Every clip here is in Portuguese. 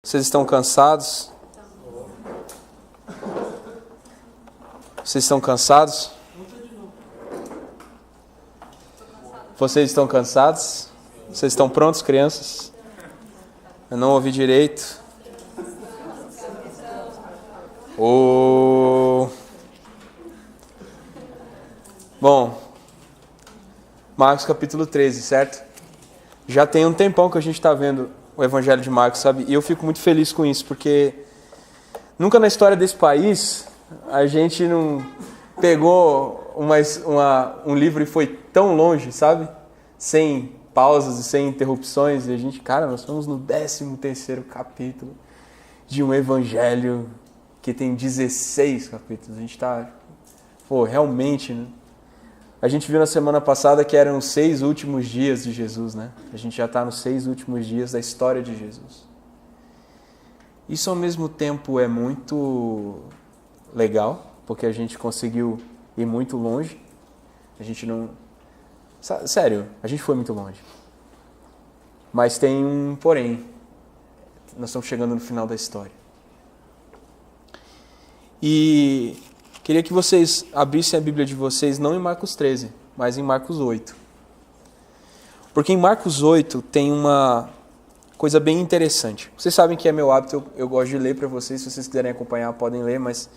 Vocês estão cansados? Vocês estão cansados? Vocês estão cansados? Vocês estão prontos, crianças? Eu não ouvi direito. Bom, Marcos capítulo 13, certo? Já tem um tempão que a gente está vendo o Evangelho de Marcos, sabe? E eu fico muito feliz com isso, porque nunca na história desse país a gente não pegou um livro e foi tão longe, sabe? Sem pausas e sem interrupções. E a gente, nós estamos no 13º capítulo de um Evangelho que tem 16 capítulos. A gente está, realmente, né? A gente viu na semana passada que eram os 6 últimos dias de Jesus, né? A gente já está nos 6 últimos dias da história de Jesus. Isso, ao mesmo tempo, é muito legal, porque a gente conseguiu ir muito longe. A gente não... Sério, a gente foi muito longe. Mas tem um porém. Nós estamos chegando no final da história. E queria que vocês abrissem a Bíblia de vocês não em Marcos 13, mas em Marcos 8. Porque em Marcos 8 tem uma coisa bem interessante. Vocês sabem que é meu hábito, eu gosto de ler para vocês. Se vocês quiserem acompanhar, podem ler, mas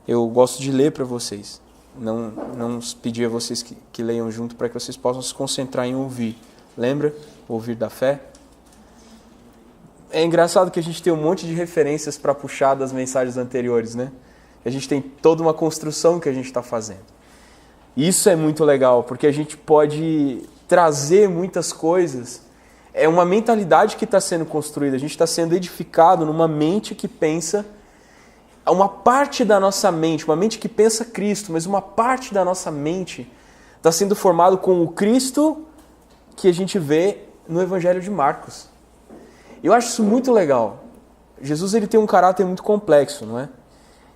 eu gosto de ler para vocês. Não pedir a vocês que leiam junto para que vocês possam se concentrar em ouvir. Lembra? Ouvir da fé. É engraçado que a gente tem um monte de referências para puxar das mensagens anteriores, né? A gente tem toda uma construção que a gente está fazendo. Isso é muito legal, porque a gente pode trazer muitas coisas. É uma mentalidade que está sendo construída. A gente está sendo edificado numa mente que pensa... Uma parte da nossa mente, uma mente que pensa Cristo, mas uma parte da nossa mente está sendo formado com o Cristo que a gente vê no Evangelho de Marcos. Eu acho isso muito legal. Jesus ele tem um caráter muito complexo, não é?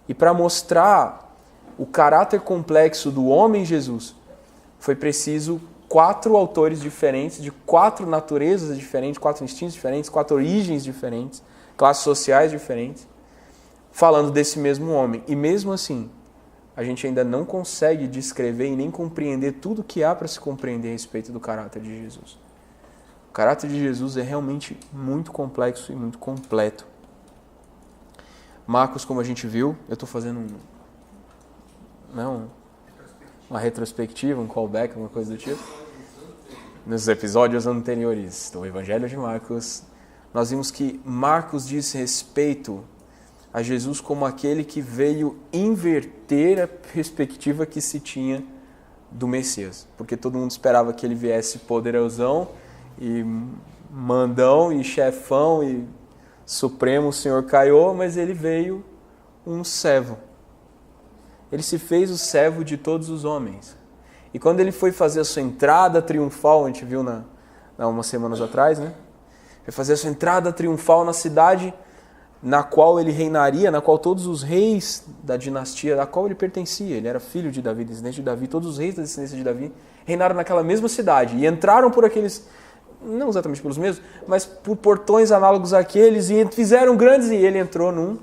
E para mostrar o caráter complexo do homem Jesus, foi preciso 4 autores diferentes, de 4 naturezas diferentes, 4 instintos diferentes, 4 origens diferentes, classes sociais diferentes, falando desse mesmo homem. E mesmo assim, a gente ainda não consegue descrever e nem compreender tudo que há para se compreender a respeito do caráter de Jesus. O caráter de Jesus é realmente muito complexo e muito completo. Marcos, como a gente viu, eu estou fazendo uma retrospectiva, um callback, alguma coisa do tipo. Nos episódios anteriores do Evangelho de Marcos, nós vimos que Marcos diz respeito a Jesus como aquele que veio inverter a perspectiva que se tinha do Messias. Porque todo mundo esperava que ele viesse poderosão e mandão e chefão e supremo, o Senhor caiu, mas ele veio um servo. Ele se fez o servo de todos os homens. E quando ele foi fazer a sua entrada triunfal, a gente viu umas semanas atrás, né? Foi fazer a sua entrada triunfal na cidade na qual ele reinaria, na qual todos os reis da dinastia da qual ele pertencia, ele era filho de Davi, descendente de Davi, todos os reis da descendência de Davi reinaram naquela mesma cidade e entraram por aqueles, não exatamente pelos mesmos, mas por portões análogos àqueles e fizeram grandes, e ele entrou num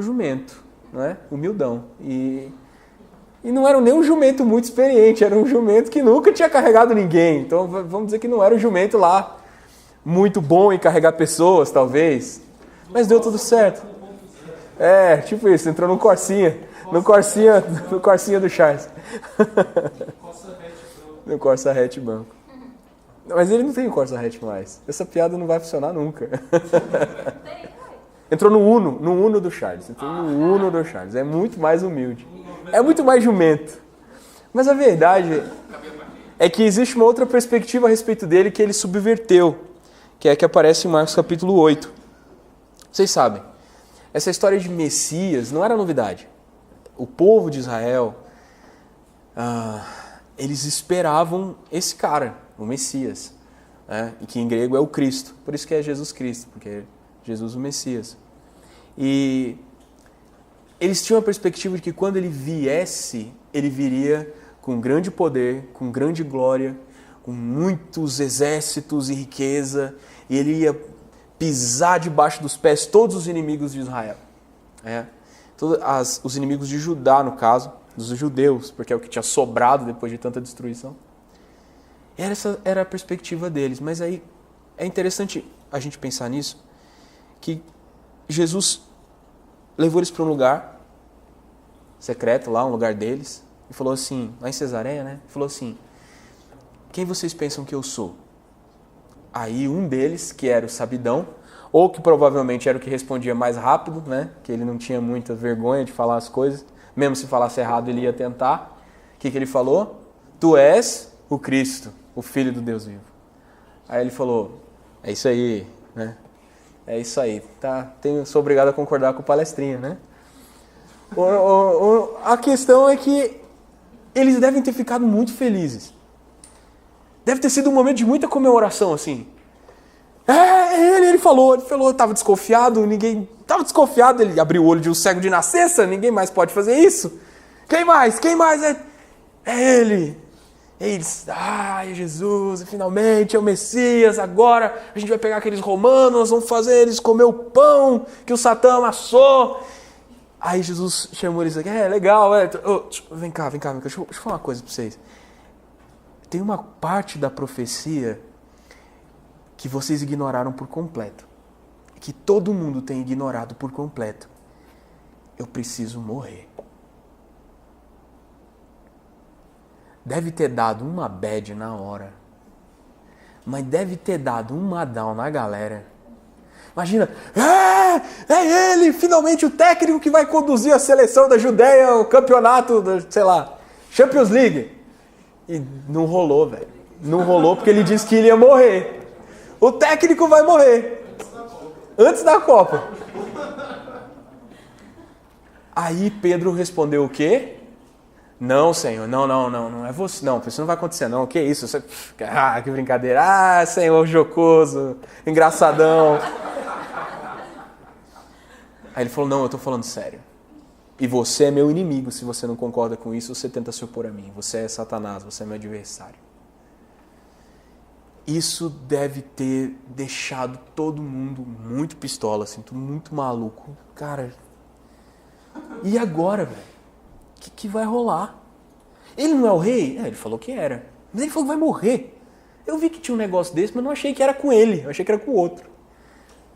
jumento, não é? Humildão. E não era nem um jumento muito experiente, era um jumento que nunca tinha carregado ninguém, então vamos dizer que não era um jumento lá muito bom em carregar pessoas, talvez. Mas deu tudo certo. Tipo isso, entrou no Corsinha do Charles. No Corsa Hatch Banco. Mas ele não tem o Corsa Hatch mais. Essa piada não vai funcionar nunca. Entrou no Uno do Charles. É muito mais humilde. É muito mais jumento. Mas a verdade é que existe uma outra perspectiva a respeito dele que ele subverteu, que é a que aparece em Marcos capítulo 8. Vocês sabem, essa história de Messias não era novidade. O povo de Israel, eles esperavam esse cara, o Messias, né? E que em grego é o Cristo. Por isso que é Jesus Cristo, porque é Jesus o Messias. E eles tinham a perspectiva de que quando ele viesse, ele viria com grande poder, com grande glória, com muitos exércitos e riqueza, e ele ia pisar debaixo dos pés todos os inimigos de Israel. Os inimigos de Judá, no caso, dos judeus, porque é o que tinha sobrado depois de tanta destruição. Essa era a perspectiva deles. Mas aí é interessante a gente pensar nisso, que Jesus levou eles para um lugar secreto lá, um lugar deles, e falou assim, lá em Cesareia, né? Falou assim, quem vocês pensam que eu sou? Aí um deles, que era o sabidão, ou que provavelmente era o que respondia mais rápido, né? Que ele não tinha muita vergonha de falar as coisas, mesmo se falasse errado ele ia tentar. O que ele falou? Tu és o Cristo, o Filho do Deus vivo. Aí ele falou, é isso aí, né? É isso aí, tá? Sou obrigado a concordar com o palestrinha, né? A questão é que eles devem ter ficado muito felizes. Deve ter sido um momento de muita comemoração, assim. Ele falou, estava desconfiado, ninguém... Estava desconfiado, ele abriu o olho de um cego de nascença, ninguém mais pode fazer isso. Quem mais? É ele. E eles, Jesus, finalmente é o Messias, agora a gente vai pegar aqueles romanos, nós vamos fazer eles comer o pão que o Satã amassou. Aí Jesus chamou eles aqui, legal, vem cá, deixa eu falar uma coisa para vocês. Tem uma parte da profecia que vocês ignoraram por completo, que todo mundo tem ignorado por completo. Eu preciso morrer. Deve ter dado uma bad na hora, mas deve ter dado uma down na galera. Imagina, é ele, finalmente o técnico que vai conduzir a seleção da Judéia ao campeonato, Champions League. E não rolou, velho. Não rolou porque ele disse que ele ia morrer. O técnico vai morrer. Antes da Copa. Aí Pedro respondeu o quê? Não, Senhor, não é você. Não, isso não vai acontecer, não. O que é isso? Que brincadeira. Senhor jocoso, engraçadão. Aí ele falou, não, eu estou falando sério. E você é meu inimigo. Se você não concorda com isso, você tenta se opor a mim. Você é Satanás, você é meu adversário. Isso deve ter deixado todo mundo muito pistola, assim, muito maluco. Cara, e agora, velho? O que vai rolar? Ele não é o rei? Ele falou que era. Mas ele falou que vai morrer. Eu vi que tinha um negócio desse, mas não achei que era com ele. Eu achei que era com o outro.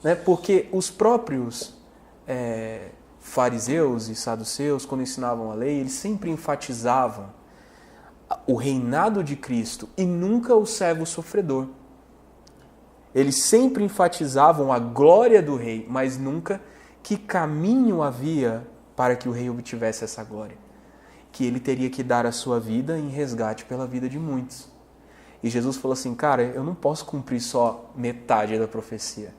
Né? Porque os próprios fariseus e saduceus, quando ensinavam a lei, eles sempre enfatizavam o reinado de Cristo e nunca o servo sofredor. Eles sempre enfatizavam a glória do rei, mas nunca que caminho havia para que o rei obtivesse essa glória. Que ele teria que dar a sua vida em resgate pela vida de muitos. E Jesus falou assim, cara, eu não posso cumprir só metade da profecia.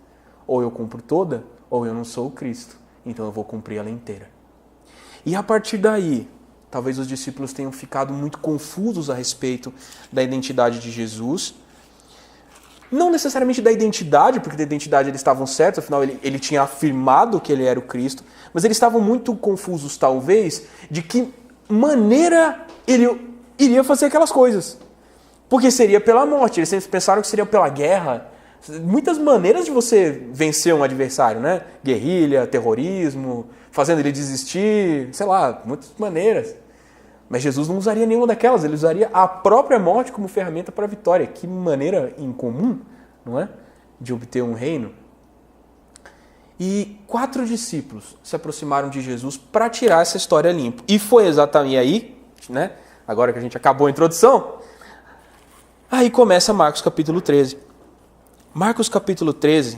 Ou eu cumpro toda, ou eu não sou o Cristo. Então eu vou cumprir ela inteira. E a partir daí, talvez os discípulos tenham ficado muito confusos a respeito da identidade de Jesus. Não necessariamente da identidade, porque da identidade eles estavam certos, afinal ele tinha afirmado que ele era o Cristo, mas eles estavam muito confusos, talvez, de que maneira ele iria fazer aquelas coisas. Porque seria pela morte, eles sempre pensaram que seria pela guerra. Muitas maneiras de você vencer um adversário, né? Guerrilha, terrorismo, fazendo ele desistir, muitas maneiras. Mas Jesus não usaria nenhuma daquelas, ele usaria a própria morte como ferramenta para a vitória. Que maneira incomum, não é? De obter um reino. E 4 discípulos se aproximaram de Jesus para tirar essa história limpa. E foi exatamente aí, né? Agora que a gente acabou a introdução, aí começa Marcos capítulo 13. Marcos capítulo 13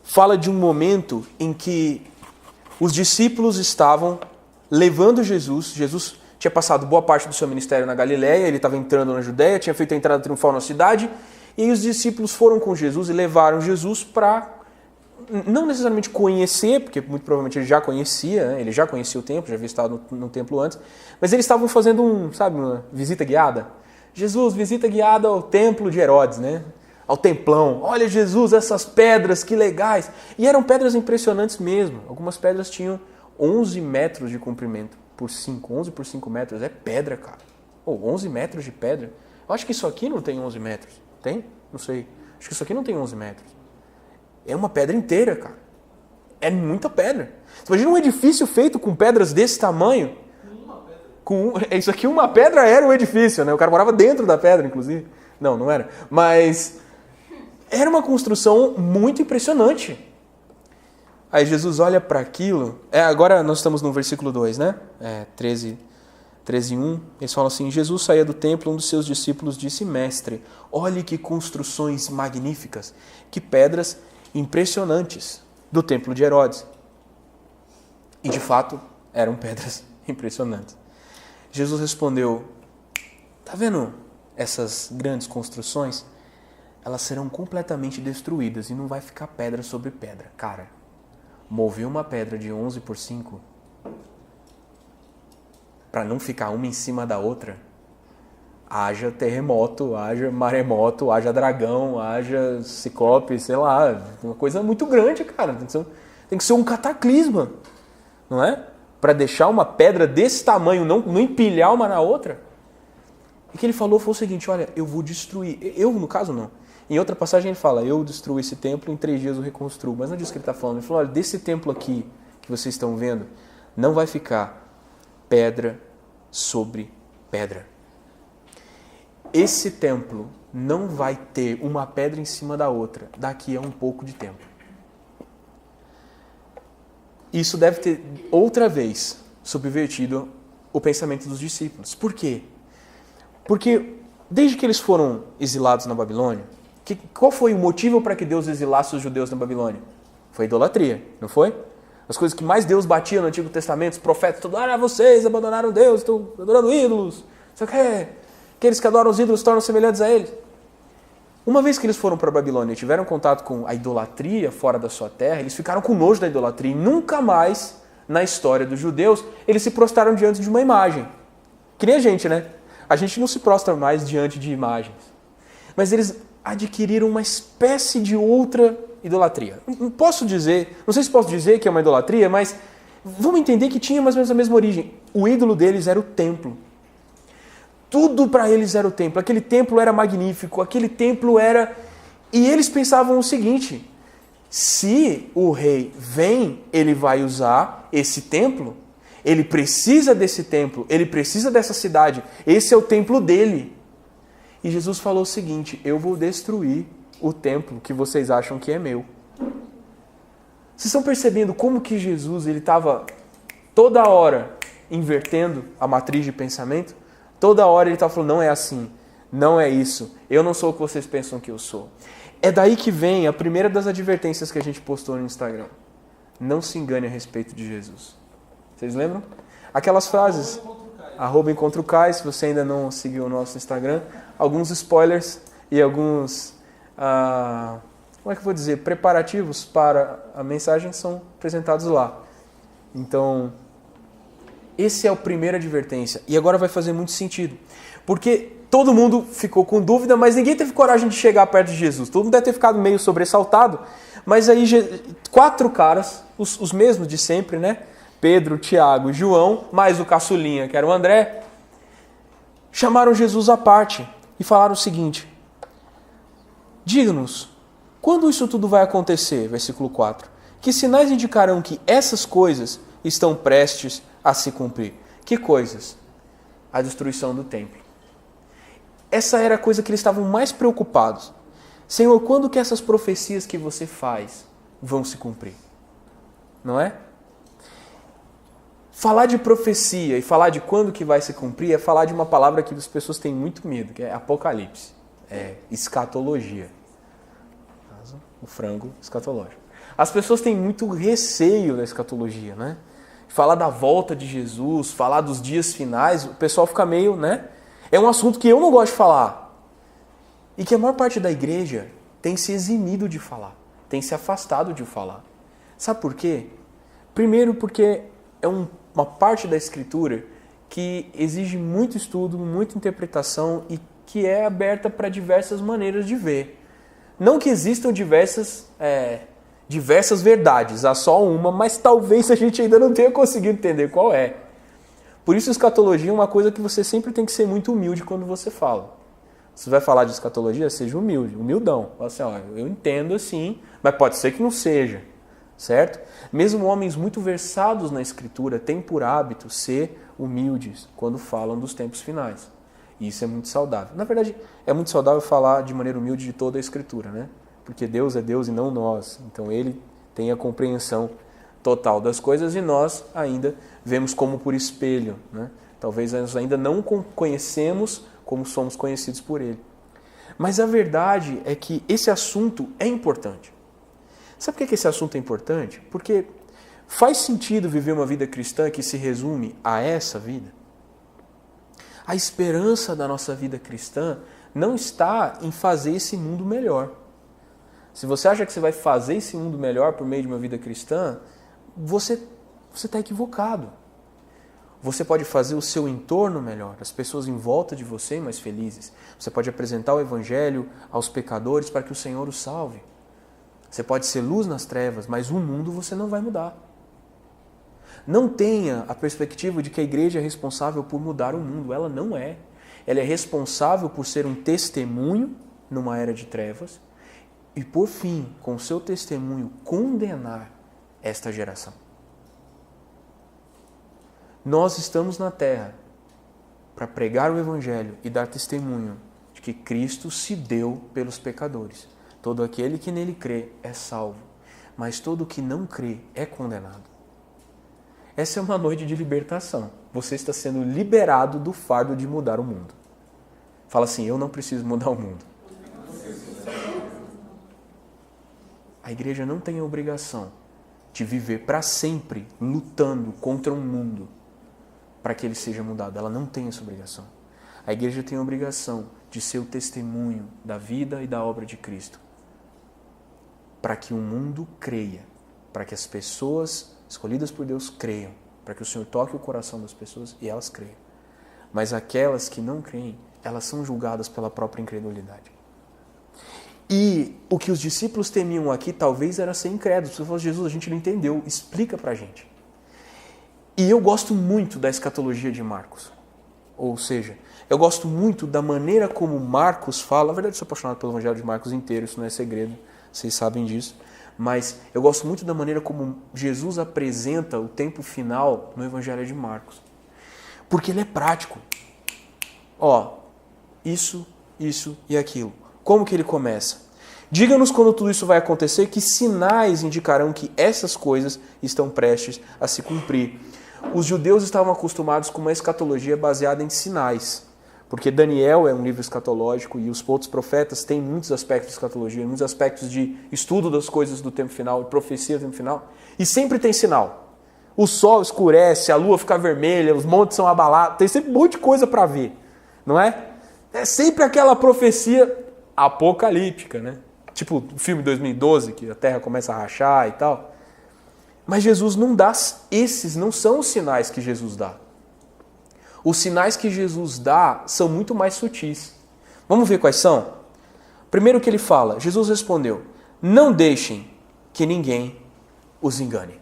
fala de um momento em que os discípulos estavam levando Jesus. Jesus tinha passado boa parte do seu ministério na Galileia, ele estava entrando na Judéia, tinha feito a entrada triunfal na cidade, e os discípulos foram com Jesus e levaram Jesus para, não necessariamente conhecer, porque muito provavelmente ele já conhecia, né? Ele já conhecia o templo, já havia estado no templo antes, mas eles estavam fazendo uma visita guiada. Jesus, visita guiada ao templo de Herodes, né? Ao templão. Olha, Jesus, essas pedras, que legais. E eram pedras impressionantes mesmo. Algumas pedras tinham 11 metros de comprimento por 5. 11 por 5 metros. É pedra, cara. 11 metros de pedra. Eu acho que isso aqui não tem 11 metros. Tem? Não sei. Acho que isso aqui não tem 11 metros. É uma pedra inteira, cara. É muita pedra. Você imagina um edifício feito com pedras desse tamanho? Isso aqui, uma pedra era um edifício, né? O cara morava dentro da pedra, inclusive. Não era. Mas era uma construção muito impressionante. Aí Jesus olha para aquilo. Agora nós estamos no versículo 2, né? 13:1. Eles falam assim: Jesus saía do templo, um dos seus discípulos disse: Mestre, olhe que construções magníficas, que pedras impressionantes do templo de Herodes. E de fato, eram pedras impressionantes. Jesus respondeu: tá vendo essas grandes construções? Elas serão completamente destruídas e não vai ficar pedra sobre pedra. Cara, mover uma pedra de 11 por 5 para não ficar uma em cima da outra, haja terremoto, haja maremoto, haja dragão, haja ciclope, sei lá, uma coisa muito grande, cara. Tem que ser um cataclisma, não é? Para deixar uma pedra desse tamanho não empilhar uma na outra. E o que ele falou foi o seguinte: olha, eu vou destruir. Eu, no caso, não. Em outra passagem ele fala: eu destruo esse templo, em 3 dias eu reconstruo. Mas não é disso que ele está falando. Ele falou: olha, desse templo aqui que vocês estão vendo, não vai ficar pedra sobre pedra. Esse templo não vai ter uma pedra em cima da outra daqui a um pouco de tempo. Isso deve ter, outra vez, subvertido o pensamento dos discípulos. Por quê? Porque desde que eles foram exilados na Babilônia, qual foi o motivo para que Deus exilasse os judeus na Babilônia? Foi a idolatria, não foi? As coisas que mais Deus batia no Antigo Testamento, os profetas, vocês abandonaram Deus, estão adorando ídolos, só que aqueles que adoram os ídolos tornam semelhantes a eles. Uma vez que eles foram para a Babilônia e tiveram contato com a idolatria fora da sua terra, eles ficaram com nojo da idolatria e nunca mais, na história dos judeus, eles se prostraram diante de uma imagem. Que nem a gente, né? A gente não se prostra mais diante de imagens. Mas eles adquiriram uma espécie de outra idolatria. Não sei se posso dizer que é uma idolatria, mas vamos entender que tinha mais ou menos a mesma origem. O ídolo deles era o templo. Tudo para eles era o templo. Aquele templo era magnífico, aquele templo era... E eles pensavam o seguinte: se o rei vem, ele vai usar esse templo, ele precisa desse templo, ele precisa dessa cidade, esse é o templo dele. E Jesus falou o seguinte: eu vou destruir o templo que vocês acham que é meu. Vocês estão percebendo como que Jesus estava toda hora invertendo a matriz de pensamento? Toda hora ele estava falando: não é assim, não é isso, eu não sou o que vocês pensam que eu sou. É daí que vem a primeira das advertências que a gente postou no Instagram. Não se engane a respeito de Jesus. Vocês lembram? Aquelas frases, @EncontroCai, se você ainda não seguiu o nosso Instagram, alguns spoilers e alguns, como é que eu vou dizer, preparativos para a mensagem são apresentados lá. Então, esse é a primeira advertência. E agora vai fazer muito sentido. Porque todo mundo ficou com dúvida, mas ninguém teve coragem de chegar perto de Jesus. Todo mundo deve ter ficado meio sobressaltado. Mas aí 4 caras, os mesmos de sempre, né? Pedro, Tiago e João, mais o caçulinha, que era o André, chamaram Jesus à parte e falaram o seguinte: diga-nos, quando isso tudo vai acontecer? Versículo 4. Que sinais indicarão que essas coisas estão prestes a se cumprir? Que coisas? A destruição do templo. Essa era a coisa que eles estavam mais preocupados. Senhor, quando que essas profecias que você faz vão se cumprir? Não é? Falar de profecia e falar de quando que vai se cumprir é falar de uma palavra que as pessoas têm muito medo, que é apocalipse. É escatologia. O frango escatológico. As pessoas têm muito receio da escatologia, né? Falar da volta de Jesus, falar dos dias finais, o pessoal fica meio, né? É um assunto que eu não gosto de falar. E que a maior parte da igreja tem se eximido de falar, tem se afastado de falar. Sabe por quê? Primeiro porque é uma parte da Escritura que exige muito estudo, muita interpretação e que é aberta para diversas maneiras de ver. Não que existam diversas verdades, há só uma, mas talvez a gente ainda não tenha conseguido entender qual é. Por isso, escatologia é uma coisa que você sempre tem que ser muito humilde quando você fala. Se vai falar de escatologia, seja humilde, humildão. Fala assim, ó, eu entendo assim, mas pode ser que não seja, certo? Mesmo homens muito versados na Escritura têm por hábito ser humildes quando falam dos tempos finais. E isso é muito saudável. Na verdade, é muito saudável falar de maneira humilde de toda a Escritura, né? Porque Deus é Deus e não nós. Então Ele tem a compreensão total das coisas e nós ainda vemos como por espelho, né? Talvez nós ainda não conhecemos como somos conhecidos por Ele. Mas a verdade é que esse assunto é importante. Sabe por que esse assunto é importante? Porque faz sentido viver uma vida cristã que se resume a essa vida? A esperança da nossa vida cristã não está em fazer esse mundo melhor. Se você acha que você vai fazer esse mundo melhor por meio de uma vida cristã, você está equivocado. Você pode fazer o seu entorno melhor, as pessoas em volta de você mais felizes. Você pode apresentar o Evangelho aos pecadores para que o Senhor os salve. Você pode ser luz nas trevas, mas o mundo você não vai mudar. Não tenha a perspectiva de que a igreja é responsável por mudar o mundo. Ela não é. Ela é responsável por ser um testemunho numa era de trevas e, por fim, com o seu testemunho, condenar esta geração. Nós estamos na terra para pregar o Evangelho e dar testemunho de que Cristo se deu pelos pecadores. Todo aquele que nele crê é salvo, mas todo que não crê é condenado. Essa é uma noite de libertação. Você está sendo liberado do fardo de mudar o mundo. Fala assim, eu não preciso mudar o mundo. A igreja não tem a obrigação de viver para sempre lutando contra um mundo para que ele seja mudado. Ela não tem essa obrigação. A igreja tem a obrigação de ser o testemunho da vida e da obra de Cristo, para que o mundo creia, para que as pessoas escolhidas por Deus creiam, para que o Senhor toque o coração das pessoas e elas creiam. Mas aquelas que não creem, elas são julgadas pela própria incredulidade. E o que os discípulos temiam aqui talvez era ser incrédulos. Você falou, Jesus, a gente não entendeu, explica pra gente. E eu gosto muito da escatologia de Marcos. Ou seja, eu gosto muito da maneira como Marcos fala. Na verdade, eu sou apaixonado pelo Evangelho de Marcos inteiro, isso não é segredo, vocês sabem disso. Mas eu gosto muito da maneira como Jesus apresenta o tempo final no Evangelho de Marcos. Porque ele é prático. Ó, isso e aquilo. Como que ele começa? Diga-nos quando tudo isso vai acontecer, que sinais indicarão que essas coisas estão prestes a se cumprir. Os judeus estavam acostumados com uma escatologia baseada em sinais. Porque Daniel é um livro escatológico e os outros profetas têm muitos aspectos de escatologia, muitos aspectos de estudo das coisas do tempo final, de profecia do tempo final. E sempre tem sinal. O sol escurece, a lua fica vermelha, os montes são abalados, tem sempre um monte de coisa para ver, não é? É sempre aquela profecia apocalíptica, né? Tipo o filme 2012, que a terra começa a rachar e tal. Mas Jesus não dá, esses não são os sinais que Jesus dá. Os sinais que Jesus dá são muito mais sutis. Vamos ver quais são? Primeiro que ele fala, Jesus respondeu, não deixem que ninguém os engane.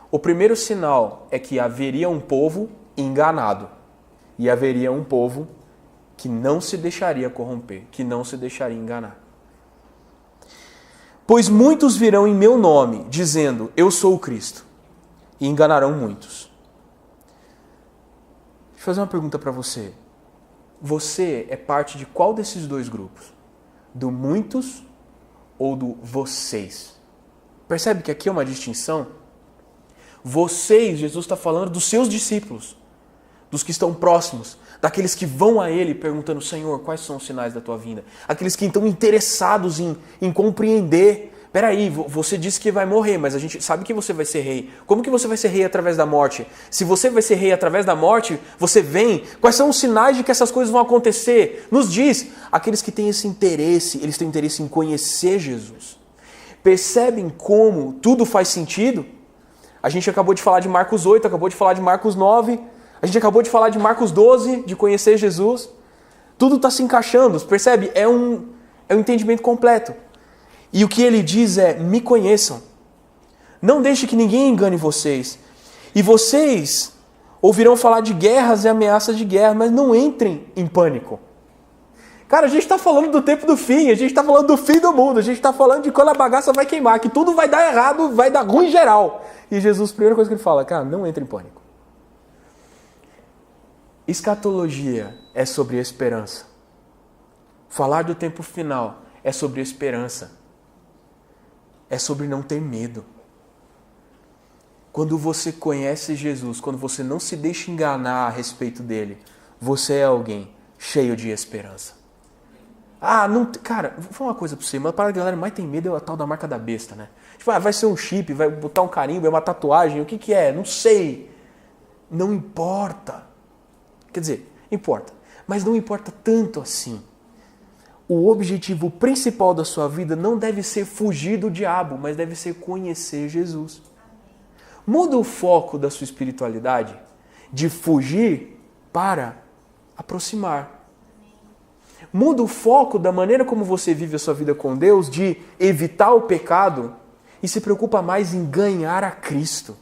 O primeiro sinal é que haveria um povo enganado e haveria um povo que não se deixaria corromper, que não se deixaria enganar. Pois muitos virão em meu nome, dizendo, eu sou o Cristo, e enganarão muitos. Deixa eu fazer uma pergunta para você. Você é parte de qual desses dois grupos? Do muitos ou do vocês? Percebe que aqui é uma distinção? Vocês, Jesus está falando dos seus discípulos, dos que estão próximos, daqueles que vão a Ele perguntando, Senhor, quais são os sinais da tua vinda? Aqueles que estão interessados em compreender. Peraí, você disse que vai morrer, mas a gente sabe que você vai ser rei. Como que você vai ser rei através da morte? Se você vai ser rei através da morte, você vem. Quais são os sinais de que essas coisas vão acontecer? Nos diz, aqueles que têm esse interesse, eles têm interesse em conhecer Jesus. Percebem como tudo faz sentido? A gente acabou de falar de Marcos 8, acabou de falar de Marcos 9, a gente acabou de falar de Marcos 12, de conhecer Jesus. Tudo está se encaixando, percebe? É um entendimento completo. E o que ele diz é, me conheçam. Não deixe que ninguém engane vocês. E vocês ouvirão falar de guerras e ameaças de guerra, mas não entrem em pânico. Cara, a gente está falando do tempo do fim, a gente está falando do fim do mundo, a gente está falando de quando a bagaça vai queimar, que tudo vai dar errado, vai dar ruim geral. E Jesus, a primeira coisa que ele fala, cara, não entre em pânico. Escatologia é sobre esperança. Falar do tempo final é sobre esperança. É sobre não ter medo. Quando você conhece Jesus, quando você não se deixa enganar a respeito dele, você é alguém cheio de esperança. Não, cara, vou falar uma coisa pra você, mas para a galera mais tem medo é a tal da marca da besta, né? Tipo, vai ser um chip, vai botar um carimbo, é uma tatuagem, o que é? Não sei. Não importa. Quer dizer, importa, mas não importa tanto assim. O objetivo principal da sua vida não deve ser fugir do diabo, mas deve ser conhecer Jesus. Muda o foco da sua espiritualidade de fugir para aproximar. Muda o foco da maneira como você vive a sua vida com Deus de evitar o pecado e se preocupa mais em ganhar a Cristo.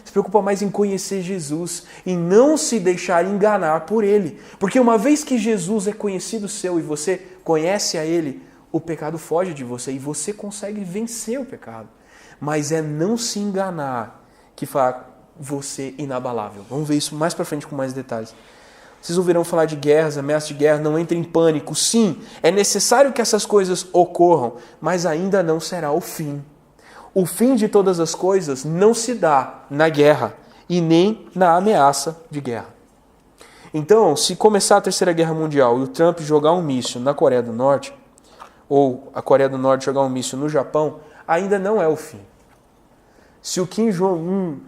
Se preocupa mais em conhecer Jesus e não se deixar enganar por Ele. Porque uma vez que Jesus é conhecido seu e você conhece a Ele, o pecado foge de você e você consegue vencer o pecado. Mas é não se enganar que faz você inabalável. Vamos ver isso mais para frente com mais detalhes. Vocês ouvirão falar de guerras, ameaças de guerra, não entre em pânico. Sim, é necessário que essas coisas ocorram, mas ainda não será o fim. O fim de todas as coisas não se dá na guerra e nem na ameaça de guerra. Então, se começar a Terceira Guerra Mundial e o Trump jogar um míssil na Coreia do Norte, ou a Coreia do Norte jogar um míssil no Japão, ainda não é o fim. Se o Kim Jong-un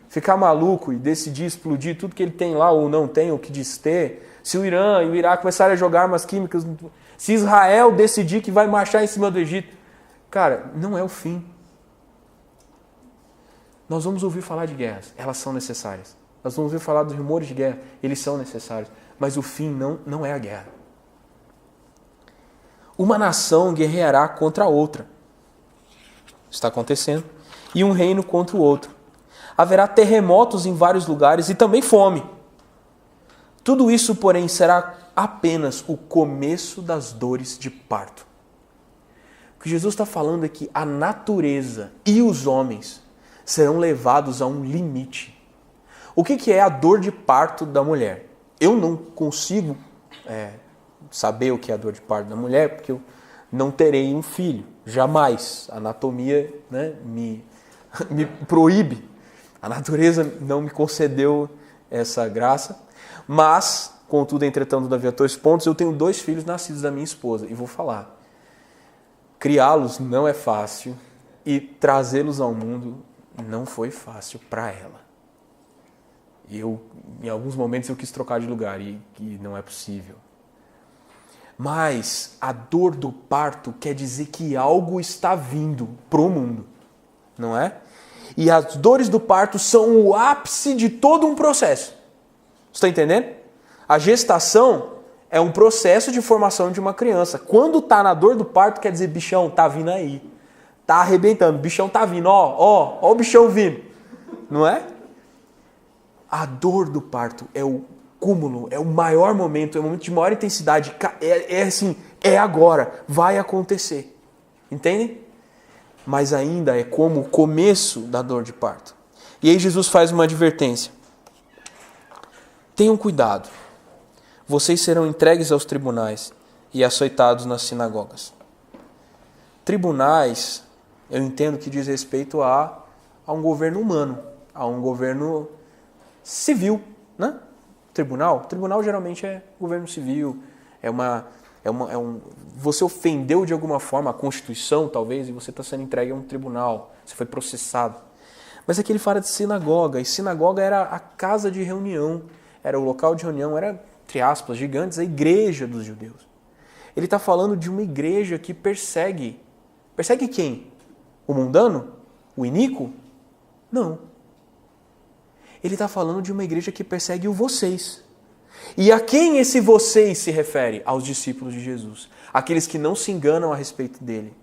ficar maluco e decidir explodir tudo que ele tem lá ou não tem, ou que diz ter, se o Irã e o Iraque começarem a jogar armas químicas, se Israel decidir que vai marchar em cima do Egito, cara, não é o fim. Nós vamos ouvir falar de guerras, elas são necessárias. Nós vamos ouvir falar dos rumores de guerra, eles são necessários. Mas o fim não é a guerra. Uma nação guerreará contra a outra. Está acontecendo. E um reino contra o outro. Haverá terremotos em vários lugares e também fome. Tudo isso, porém, será apenas o começo das dores de parto. O que Jesus está falando é que a natureza e os homens serão levados a um limite. O que é a dor de parto da mulher? Eu não consigo saber o que é a dor de parto da mulher, porque eu não terei um filho. Jamais. A anatomia, né, me proíbe. A natureza não me concedeu essa graça. Mas, contudo, entretanto, todavia, dois pontos, eu tenho 2 filhos nascidos da minha esposa. E vou falar. Criá-los não é fácil e trazê-los ao mundo não foi fácil para ela. Em alguns momentos eu quis trocar de lugar e não é possível. Mas a dor do parto quer dizer que algo está vindo pro mundo, não é? E as dores do parto são o ápice de todo um processo. Você está entendendo? A gestação é um processo de formação de uma criança. Quando está na dor do parto, quer dizer, bichão, tá vindo aí. Tá arrebentando, bichão tá vindo, ó o bichão vindo. Não é? A dor do parto é o cúmulo, é o maior momento, é o momento de maior intensidade. É agora, vai acontecer. Entendem? Mas ainda é como o começo da dor de parto. E aí Jesus faz uma advertência. Tenham cuidado. Vocês serão entregues aos tribunais e açoitados nas sinagogas. Tribunais, eu entendo que diz respeito a um governo humano, a um governo civil, né? Tribunal geralmente é governo civil, você ofendeu de alguma forma a Constituição, talvez, e você está sendo entregue a um tribunal, você foi processado. Mas aqui ele fala de sinagoga, e sinagoga era a casa de reunião, era o local de reunião, era, entre aspas, gigantes, a igreja dos judeus. Ele está falando de uma igreja que persegue. Persegue quem? O mundano? O iníquo? Não. Ele está falando de uma igreja que persegue o vocês. E a quem esse vocês se refere? Aos discípulos de Jesus. Aqueles que não se enganam a respeito dele.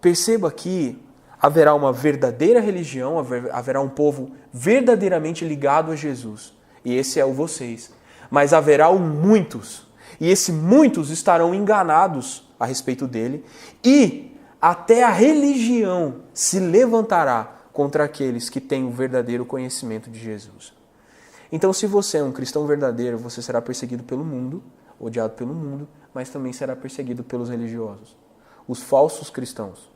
Perceba que haverá uma verdadeira religião, haverá um povo verdadeiramente ligado a Jesus. E esse é o vocês. mas haverá muitos, e esses muitos estarão enganados a respeito dele, e até a religião se levantará contra aqueles que têm o verdadeiro conhecimento de Jesus. Então, se você é um cristão verdadeiro, você será perseguido pelo mundo, odiado pelo mundo, mas também será perseguido pelos religiosos. Os falsos cristãos,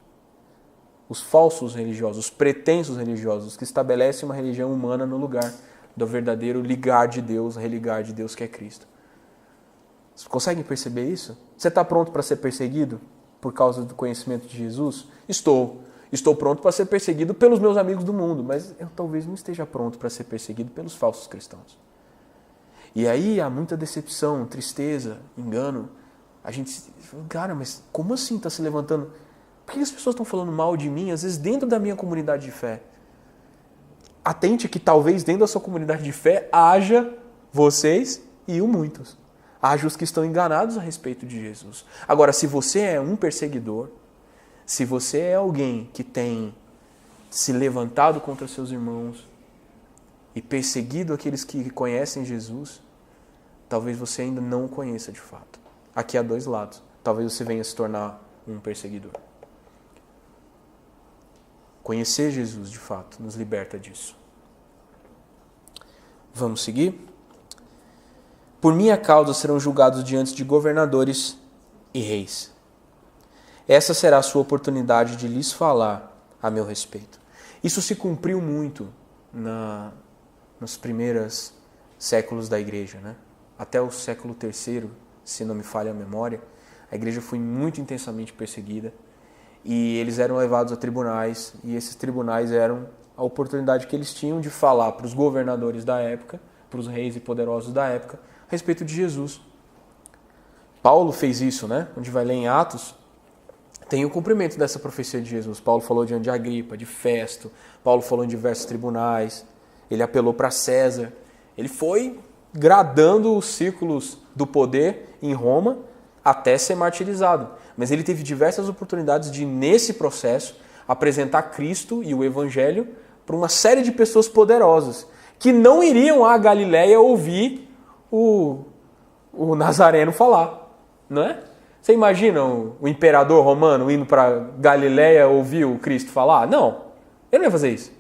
os falsos religiosos, os pretensos religiosos, que estabelecem uma religião humana no lugar do verdadeiro ligar de Deus, religar de Deus que é Cristo. Vocês conseguem perceber isso? Você está pronto para ser perseguido por causa do conhecimento de Jesus? Estou. Estou pronto para ser perseguido pelos meus amigos do mundo, mas eu talvez não esteja pronto para ser perseguido pelos falsos cristãos. E aí há muita decepção, tristeza, engano. A gente, cara, mas como assim está se levantando? Por que as pessoas estão falando mal de mim, às vezes dentro da minha comunidade de fé? Atente que talvez dentro da sua comunidade de fé haja vocês e muitos. Haja os que estão enganados a respeito de Jesus. Agora, se você é um perseguidor, se você é alguém que tem se levantado contra seus irmãos e perseguido aqueles que conhecem Jesus, talvez você ainda não o conheça de fato. Aqui há dois lados. Talvez você venha se tornar um perseguidor. Conhecer Jesus, de fato, nos liberta disso. Vamos seguir? Por minha causa serão julgados diante de governadores e reis. Essa será a sua oportunidade de lhes falar a meu respeito. Isso se cumpriu muito nos primeiros séculos da igreja, né? Até o século III, se não me falha a memória, a igreja foi muito intensamente perseguida e eles eram levados a tribunais, e esses tribunais eram a oportunidade que eles tinham de falar para os governadores da época, para os reis e poderosos da época, a respeito de Jesus. Paulo fez isso, né? Onde vai ler em Atos, tem o cumprimento dessa profecia de Jesus. Paulo falou diante de Agripa, de Festo, Paulo falou em diversos tribunais, ele apelou para César, ele foi gradando os círculos do poder em Roma até ser martirizado. Mas ele teve diversas oportunidades de, nesse processo, apresentar Cristo e o Evangelho para uma série de pessoas poderosas, que não iriam à Galiléia ouvir o Nazareno falar, não é? Você imagina o imperador romano indo para Galiléia ouvir o Cristo falar? Não, ele não ia fazer isso.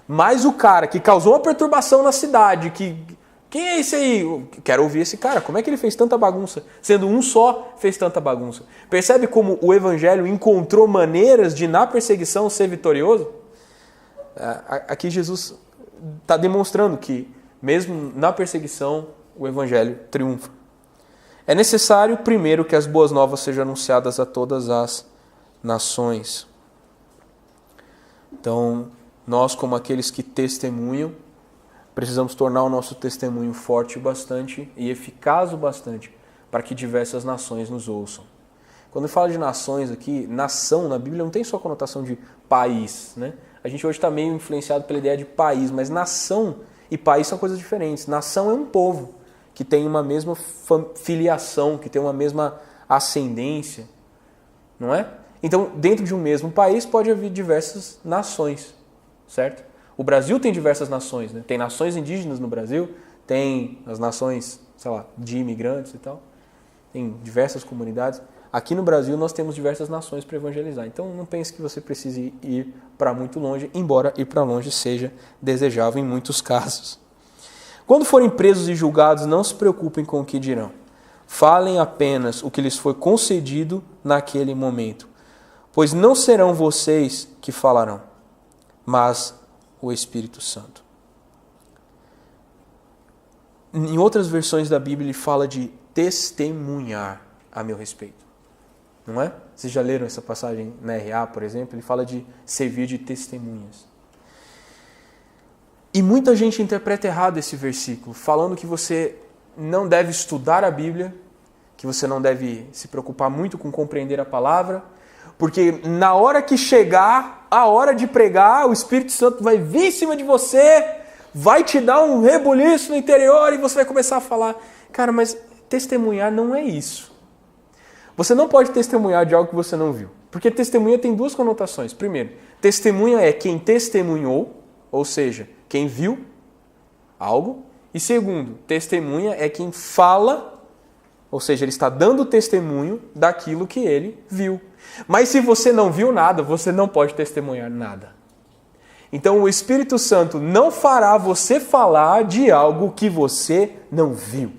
Mas o cara que causou uma perturbação na cidade, quem é esse aí? Eu quero ouvir esse cara. Como é que ele fez tanta bagunça? Sendo um só, fez tanta bagunça. Percebe como o Evangelho encontrou maneiras de, na perseguição, ser vitorioso? Aqui Jesus está demonstrando que, mesmo na perseguição, o Evangelho triunfa. É necessário, primeiro, que as boas novas sejam anunciadas a todas as nações. Então, nós, como aqueles que testemunham, precisamos tornar o nosso testemunho forte o bastante e eficaz o bastante para que diversas nações nos ouçam. Quando eu falo de nações aqui, nação na Bíblia não tem só conotação de país, né? A gente hoje está meio influenciado pela ideia de país, mas nação e país são coisas diferentes. Nação é um povo que tem uma mesma filiação, que tem uma mesma ascendência, não é? Então, dentro de um mesmo país pode haver diversas nações, certo? O Brasil tem diversas nações, né? Tem nações indígenas no Brasil, tem as nações, sei lá, de imigrantes e tal, tem diversas comunidades. Aqui no Brasil nós temos diversas nações para evangelizar, então não pense que você precise ir para muito longe, embora ir para longe seja desejável em muitos casos. Quando forem presos e julgados, não se preocupem com o que dirão. Falem apenas o que lhes foi concedido naquele momento, pois não serão vocês que falarão, mas o Espírito Santo. Em outras versões da Bíblia ele fala de testemunhar a meu respeito. Não é? Vocês já leram essa passagem na RA, por exemplo? Ele fala de servir de testemunhas. E muita gente interpreta errado esse versículo, falando que você não deve estudar a Bíblia, que você não deve se preocupar muito com compreender a palavra, porque na hora que chegar a hora de pregar, o Espírito Santo vai vir em cima de você, vai te dar um rebuliço no interior e você vai começar a falar. Cara, mas testemunhar não é isso. Você não pode testemunhar de algo que você não viu, porque testemunha tem duas conotações. Primeiro, testemunha é quem testemunhou, ou seja, quem viu algo, E segundo, testemunha é quem fala, ou seja, ele está dando testemunho daquilo que ele viu. Mas se você não viu nada, você não pode testemunhar nada. Então o Espírito Santo não fará você falar de algo que você não viu.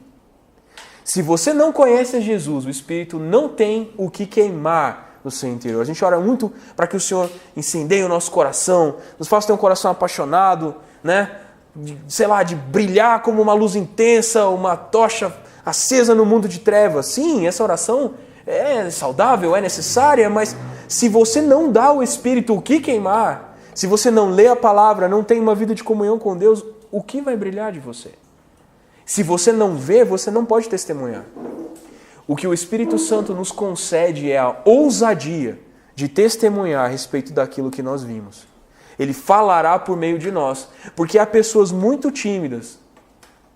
Se você não conhece Jesus, o Espírito não tem o que queimar no seu interior. A gente ora muito para que o Senhor incendeie o nosso coração, nos faça ter um coração apaixonado, né? De brilhar como uma luz intensa, uma tocha acesa no mundo de trevas. Sim, essa oração é saudável, é necessária, mas se você não dá ao Espírito o que queimar, se você não lê a palavra, não tem uma vida de comunhão com Deus, o que vai brilhar de você? Se você não vê, você não pode testemunhar. O que o Espírito Santo nos concede é a ousadia de testemunhar a respeito daquilo que nós vimos. Ele falará por meio de nós, porque há pessoas muito tímidas,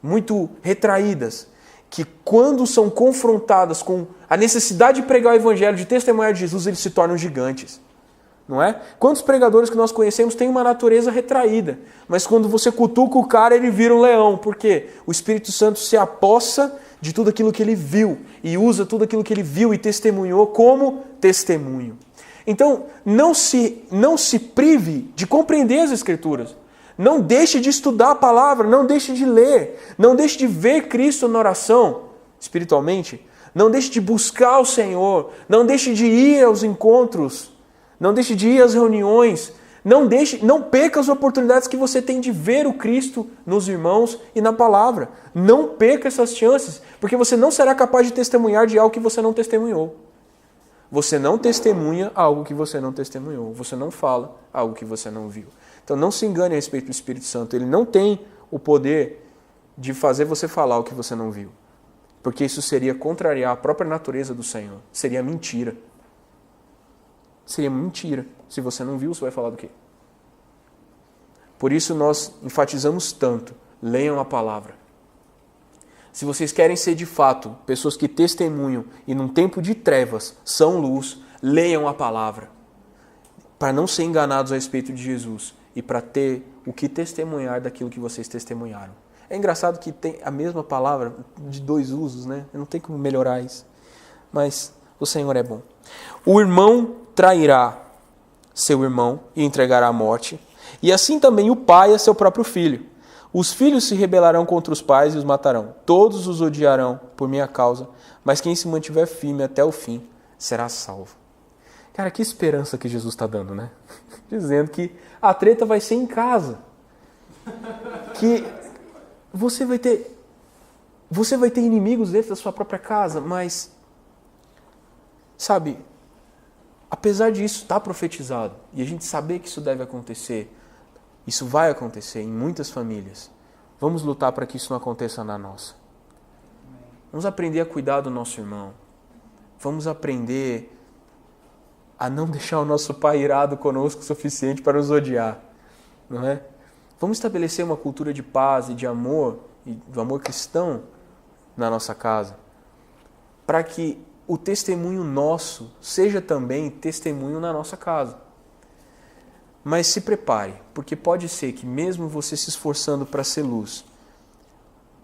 muito retraídas, que quando são confrontadas com a necessidade de pregar o Evangelho, de testemunhar de Jesus, eles se tornam gigantes. Não é? Quantos pregadores que nós conhecemos têm uma natureza retraída, mas quando você cutuca o cara, ele vira um leão. Por quê? O Espírito Santo se apossa de tudo aquilo que ele viu e usa tudo aquilo que ele viu e testemunhou como testemunho. Então, não se prive de compreender as Escrituras. Não deixe de estudar a palavra, não deixe de ler, não deixe de ver Cristo na oração, espiritualmente. Não deixe de buscar o Senhor, não deixe de ir aos encontros, não deixe de ir às reuniões, não perca as oportunidades que você tem de ver o Cristo nos irmãos e na palavra. Não perca essas chances, porque você não será capaz de testemunhar de algo que você não testemunhou. Você não testemunha algo que você não testemunhou. Você não fala algo que você não viu. Então não se engane a respeito do Espírito Santo. Ele não tem o poder de fazer você falar o que você não viu. Porque isso seria contrariar a própria natureza do Senhor. Seria mentira. Seria mentira. Se você não viu, você vai falar do quê? Por isso nós enfatizamos tanto. Leiam a palavra. Se vocês querem ser de fato pessoas que testemunham e num tempo de trevas são luz, leiam a palavra. Para não ser enganados a respeito de Jesus e para ter o que testemunhar daquilo que vocês testemunharam. É engraçado que tem a mesma palavra de dois usos, né? Não tem como melhorar isso. Mas o Senhor é bom. O irmão trairá seu irmão e entregará à morte, e assim também o pai a seu próprio filho. Os filhos se rebelarão contra os pais e os matarão. Todos os odiarão por minha causa, mas quem se mantiver firme até o fim será salvo. Cara, que esperança que Jesus está dando, né? Dizendo que a treta vai ser em casa. Que você vai ter inimigos dentro da sua própria casa, mas, sabe, apesar disso estar profetizado e a gente saber que isso deve acontecer, isso vai acontecer em muitas famílias. Vamos lutar para que isso não aconteça na nossa. Vamos aprender a cuidar do nosso irmão. Vamos aprender a não deixar o nosso pai irado conosco o suficiente para nos odiar. Não é? Vamos estabelecer uma cultura de paz e de amor, e do amor cristão na nossa casa, para que o testemunho nosso seja também testemunho na nossa casa. Mas se prepare, porque pode ser que mesmo você se esforçando para ser luz,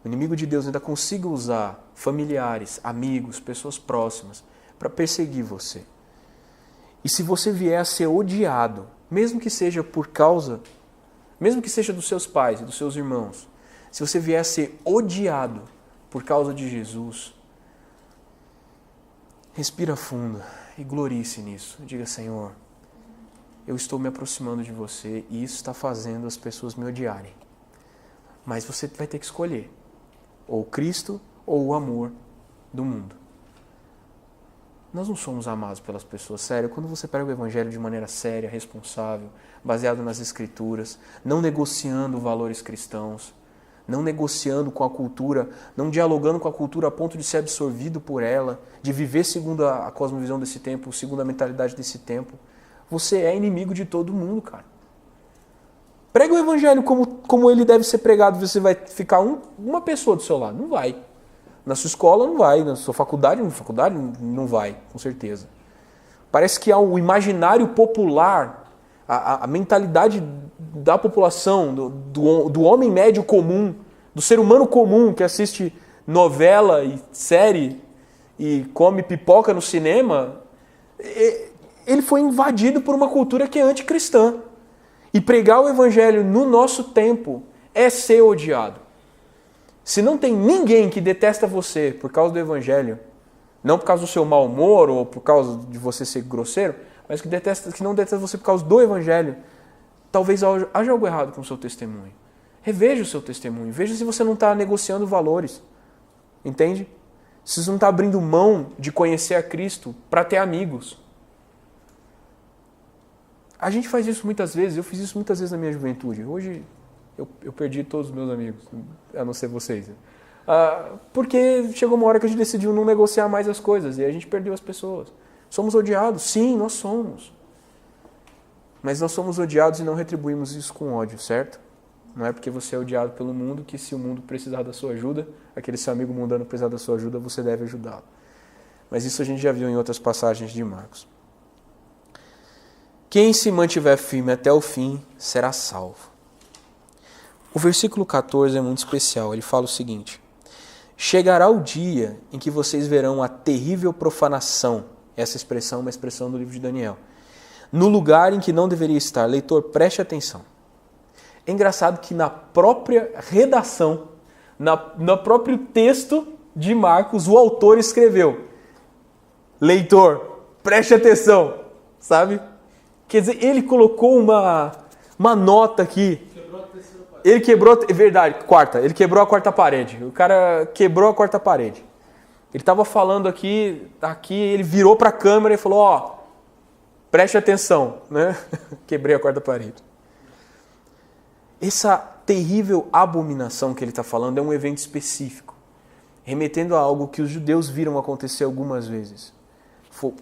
o inimigo de Deus ainda consiga usar familiares, amigos, pessoas próximas para perseguir você. E se você vier a ser odiado, mesmo que seja dos seus pais e dos seus irmãos, se você vier a ser odiado por causa de Jesus, respira fundo e glorie-se nisso. Diga, Senhor, eu estou me aproximando de você e isso está fazendo as pessoas me odiarem. Mas você vai ter que escolher ou Cristo ou o amor do mundo. Nós não somos amados pelas pessoas. Sério, quando você prega o Evangelho de maneira séria, responsável, baseado nas Escrituras, não negociando valores cristãos, não negociando com a cultura, não dialogando com a cultura a ponto de ser absorvido por ela, de viver segundo a cosmovisão desse tempo, segundo a mentalidade desse tempo, você é inimigo de todo mundo, cara. Prega o Evangelho como ele deve ser pregado. Você vai ficar uma pessoa do seu lado. Não vai. Na sua escola não vai. Na sua faculdade não vai, com certeza. Parece que há o imaginário popular, a mentalidade da população, do homem médio comum, do ser humano comum que assiste novela e série e come pipoca no cinema, ele foi invadido por uma cultura que é anticristã. E pregar o evangelho no nosso tempo é ser odiado. Se não tem ninguém que detesta você por causa do evangelho, não por causa do seu mau humor ou por causa de você ser grosseiro, mas que não detesta você por causa do evangelho, talvez haja algo errado com o seu testemunho. Reveja o seu testemunho. Veja se você não está negociando valores. Entende? Se você não está abrindo mão de conhecer a Cristo para ter amigos. A gente faz isso muitas vezes. Eu fiz isso muitas vezes na minha juventude. Hoje eu perdi todos os meus amigos, a não ser vocês. Porque chegou uma hora que a gente decidiu não negociar mais as coisas e a gente perdeu as pessoas. Somos odiados? Sim, nós somos. Mas nós somos odiados e não retribuímos isso com ódio, certo? Não é porque você é odiado pelo mundo que se o mundo precisar da sua ajuda, aquele seu amigo mundano precisar da sua ajuda, você deve ajudá-lo. Mas isso a gente já viu em outras passagens de Marcos. Quem se mantiver firme até o fim será salvo. O versículo 14 é muito especial. Ele fala o seguinte: chegará o dia em que vocês verão a terrível profanação. Essa expressão é uma expressão do livro de Daniel. No lugar em que não deveria estar. Leitor, preste atenção. É engraçado que na própria redação, no próprio texto de Marcos, o autor escreveu: leitor, preste atenção, sabe? Quer dizer, ele colocou uma nota aqui. Ele quebrou, é verdade, ele quebrou a quarta parede. O cara quebrou a quarta parede. Ele estava falando aqui, ele virou para a câmera e falou: ó, preste atenção, né? Quebrei a quarta parede. Essa terrível abominação que ele está falando é um evento específico, remetendo a algo que os judeus viram acontecer algumas vezes.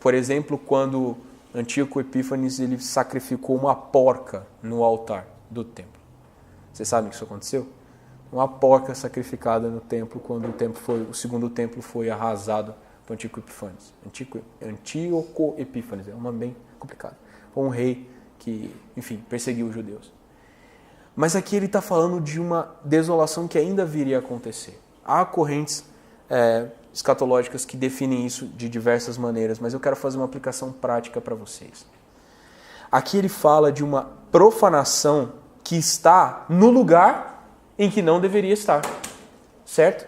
Por exemplo, quando Antíoco Epífanes ele sacrificou uma porca no altar do templo. Vocês sabem que isso aconteceu? Uma porca sacrificada no templo quando o segundo templo foi arrasado por Antíoco Epífanes. Antíoco Epífanes, é um nome bem complicado. Foi um rei que, enfim, perseguiu os judeus. Mas aqui ele está falando de uma desolação que ainda viria a acontecer. Há correntes escatológicas que definem isso de diversas maneiras, mas eu quero fazer uma aplicação prática para vocês. Aqui ele fala de uma profanação que está no lugar em que não deveria estar. Certo?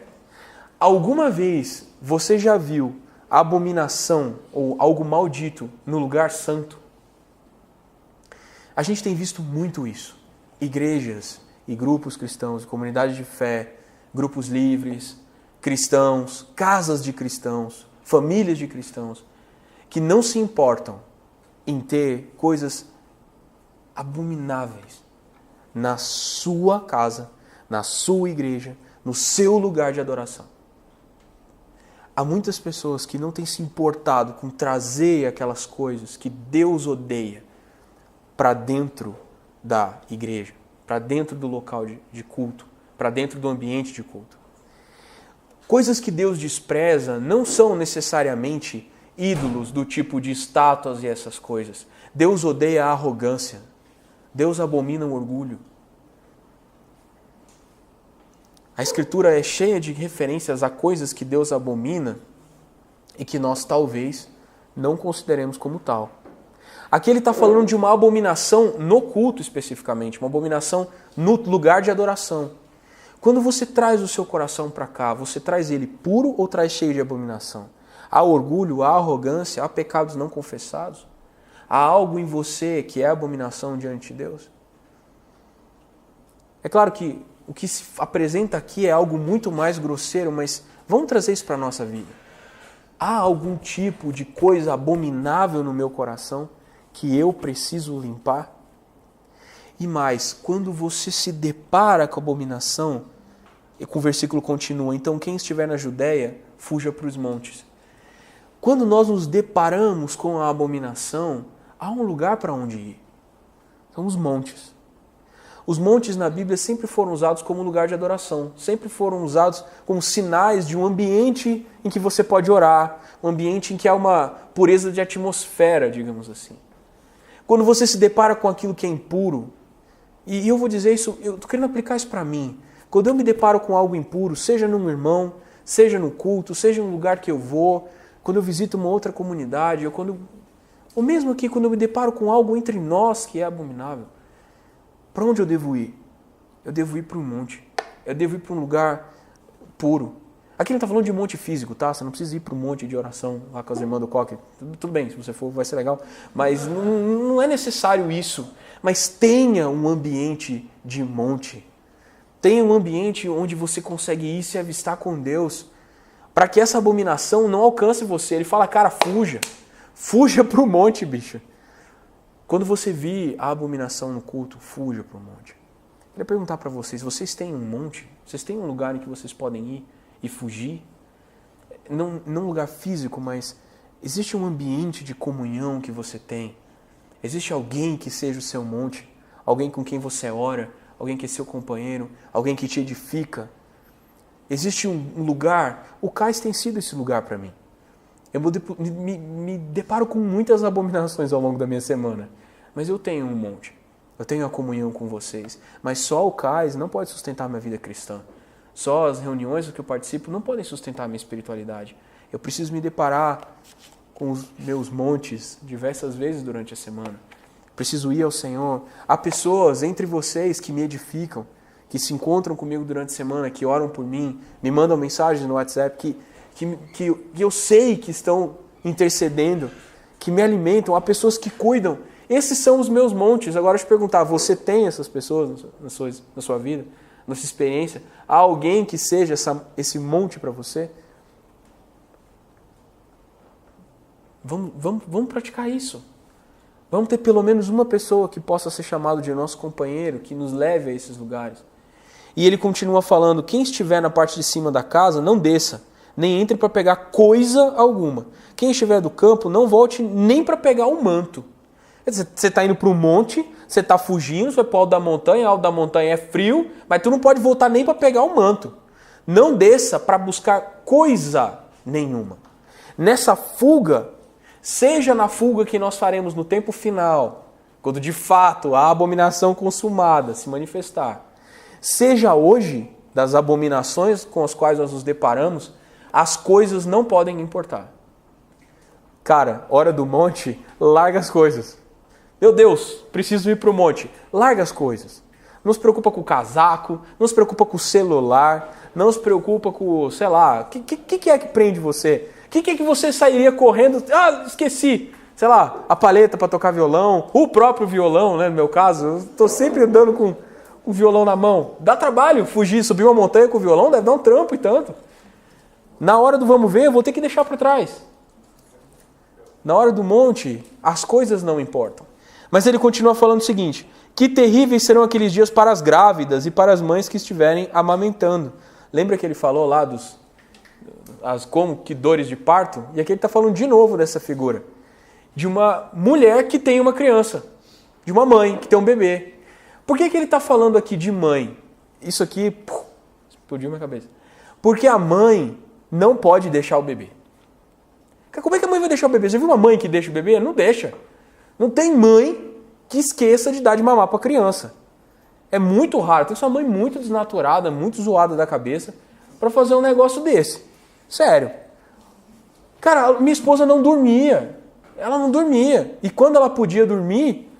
Alguma vez você já viu a abominação ou algo maldito no lugar santo? A gente tem visto muito isso. Igrejas e grupos cristãos, comunidades de fé, grupos livres, cristãos, casas de cristãos, famílias de cristãos, que não se importam em ter coisas abomináveis na sua casa, na sua igreja, no seu lugar de adoração. Há muitas pessoas que não têm se importado com trazer aquelas coisas que Deus odeia para dentro da igreja, para dentro do local de culto, para dentro do ambiente de culto. Coisas que Deus despreza não são necessariamente ídolos do tipo de estátuas e essas coisas. Deus odeia a arrogância. Deus abomina o orgulho. A Escritura é cheia de referências a coisas que Deus abomina e que nós talvez não consideremos como tal. Aqui ele está falando de uma abominação no culto especificamente, uma abominação no lugar de adoração. Quando você traz o seu coração para cá, você traz ele puro ou traz cheio de abominação? Há orgulho, há arrogância, há pecados não confessados? Há algo em você que é abominação diante de Deus? É claro que o que se apresenta aqui é algo muito mais grosseiro, mas vamos trazer isso para a nossa vida. Há algum tipo de coisa abominável no meu coração que eu preciso limpar? E mais, quando você se depara com a abominação, e o versículo continua: então quem estiver na Judéia, fuja para os montes. Quando nós nos deparamos com a abominação, há um lugar para onde ir. São os montes. Os montes na Bíblia sempre foram usados como lugar de adoração, sempre foram usados como sinais de um ambiente em que você pode orar, um ambiente em que há uma pureza de atmosfera, digamos assim. Quando você se depara com aquilo que é impuro, e eu vou dizer isso, eu estou querendo aplicar isso para mim. Quando eu me deparo com algo impuro, seja num irmão, seja no culto, seja num lugar que eu vou, quando eu visito uma outra comunidade, ou mesmo aqui quando eu me deparo com algo entre nós que é abominável, para onde eu devo ir? Eu devo ir para um monte. Eu devo ir para um lugar puro. Aqui não está falando de monte físico, tá? Você não precisa ir para um monte de oração lá com as irmãs do Coque. Tudo bem, se você for vai ser legal. Mas não é necessário isso. Mas tenha um ambiente de monte. Tenha um ambiente onde você consegue ir se avistar com Deus. Para que essa abominação não alcance você. Ele fala, cara, fuja. Fuja para o monte, bicho. Quando você vir a abominação no culto, fuja para o monte. Eu queria perguntar para vocês têm um monte? Vocês têm um lugar em que vocês podem ir e fugir? Não um lugar físico, mas existe um ambiente de comunhão que você tem? Existe alguém que seja o seu monte? Alguém com quem você ora? Alguém que é seu companheiro? Alguém que te edifica? Existe um lugar? O cais tem sido esse lugar para mim. Eu me deparo com muitas abominações ao longo da minha semana. Mas eu tenho um monte. Eu tenho a comunhão com vocês. Mas só o cais não pode sustentar a minha vida cristã. Só as reuniões que eu participo não podem sustentar a minha espiritualidade. Eu preciso me deparar com os meus montes diversas vezes durante a semana. Preciso ir ao Senhor. Há pessoas entre vocês que me edificam, que se encontram comigo durante a semana, que oram por mim, me mandam mensagens no WhatsApp, que eu sei que estão intercedendo, que me alimentam. Há pessoas que cuidam. Esses são os meus montes. Agora, deixa eu te perguntar, você tem essas pessoas na sua vida? Na sua experiência? Há alguém que seja esse monte para você? Vamos praticar isso. Vamos ter pelo menos uma pessoa que possa ser chamado de nosso companheiro, que nos leve a esses lugares. E ele continua falando, quem estiver na parte de cima da casa, não desça, nem entre para pegar coisa alguma. Quem estiver do campo, não volte nem para pegar o manto. Quer dizer, você está indo para o monte, você está fugindo, você vai para o alto da montanha é frio, mas tu não pode voltar nem para pegar o manto. Não desça para buscar coisa nenhuma. Nessa fuga, seja na fuga que nós faremos no tempo final, quando de fato a abominação consumada se manifestar, seja hoje, das abominações com as quais nós nos deparamos, as coisas não podem importar. Cara, hora do monte, larga as coisas. Meu Deus, preciso ir para o monte. Larga as coisas. Não se preocupa com o casaco, não se preocupa com o celular, não se preocupa com, sei lá, o que é que prende você? O que é que você sairia correndo? Ah, esqueci. Sei lá, a palheta para tocar violão, o próprio violão, né, no meu caso. Eu estou sempre andando com o violão na mão. Dá trabalho fugir, subir uma montanha com o violão, deve dar um trampo e tanto. Na hora do vamos ver, eu vou ter que deixar para trás. Na hora do monte, as coisas não importam. Mas ele continua falando o seguinte, que terríveis serão aqueles dias para as grávidas e para as mães que estiverem amamentando. Lembra que ele falou lá como que dores de parto? E aqui ele está falando de novo dessa figura. De uma mulher que tem uma criança. De uma mãe que tem um bebê. Por que ele está falando aqui de mãe? Isso aqui explodiu minha cabeça. Porque a mãe não pode deixar o bebê. Como é que a mãe vai deixar o bebê? Você viu uma mãe que deixa o bebê? Não deixa. Não tem mãe que esqueça de dar de mamar para a criança. É muito raro. Tem sua mãe muito desnaturada, muito zoada da cabeça para fazer um negócio desse. Sério. Cara, minha esposa não dormia. Ela não dormia. E quando ela podia dormir,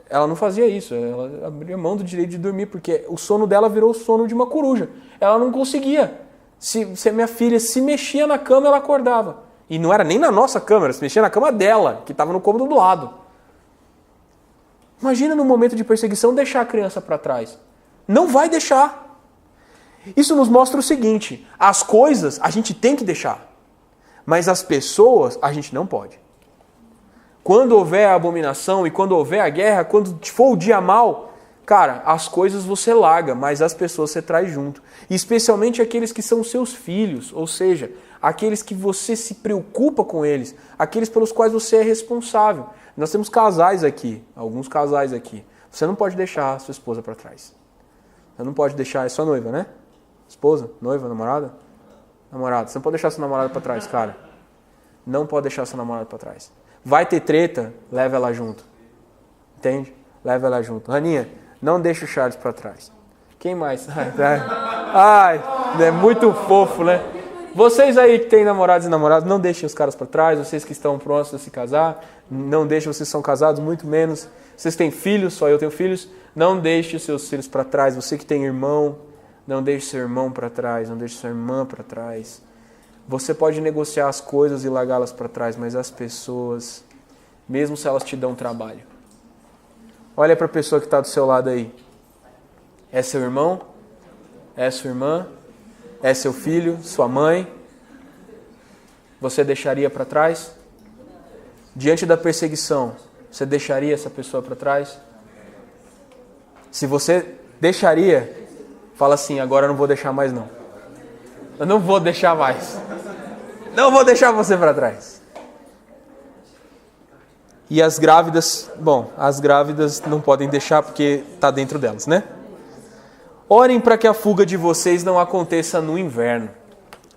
ela não fazia isso. Ela abria mão do direito de dormir, porque o sono dela virou o sono de uma coruja. Ela não conseguia. Se a minha filha se mexia na cama, ela acordava. E não era nem na nossa cama, se mexia na cama dela, que estava no cômodo do lado. Imagina no momento de perseguição deixar a criança para trás. Não vai deixar. Isso nos mostra o seguinte, as coisas a gente tem que deixar, mas as pessoas a gente não pode. Quando houver a abominação e quando houver a guerra, quando for o dia mau, cara, as coisas você larga, mas as pessoas você traz junto. E especialmente aqueles que são seus filhos, ou seja, aqueles que você se preocupa com eles, aqueles pelos quais você é responsável. Nós temos casais aqui, alguns casais aqui. Você não pode deixar a sua esposa para trás. Você não pode deixar, é sua noiva, né? Esposa, noiva, namorada? Namorada. Você não pode deixar sua namorada para trás, cara. Não pode deixar sua namorada para trás. Vai ter treta, leva ela junto. Entende? Leva ela junto. Raninha, não deixa o Charles para trás. Quem mais? Ai, é muito fofo, né? Vocês aí que têm namorados e namoradas, não deixem os caras para trás. Vocês que estão prontos a se casar, não deixem, vocês são casados, muito menos. Vocês têm filhos, só eu tenho filhos, não deixe os seus filhos para trás. Você que tem irmão, não deixe seu irmão para trás, não deixe sua irmã para trás. Você pode negociar as coisas e largá-las para trás, mas as pessoas, mesmo se elas te dão trabalho. Olha para a pessoa que está do seu lado aí. É seu irmão? É sua irmã? É seu filho? Sua mãe? Você deixaria para trás? Diante da perseguição, você deixaria essa pessoa para trás? Se você deixaria, fala assim, agora eu não vou deixar mais não. Eu não vou deixar mais. Não vou deixar você para trás. E as grávidas, as grávidas não podem deixar porque está dentro delas, né? Orem para que a fuga de vocês não aconteça no inverno.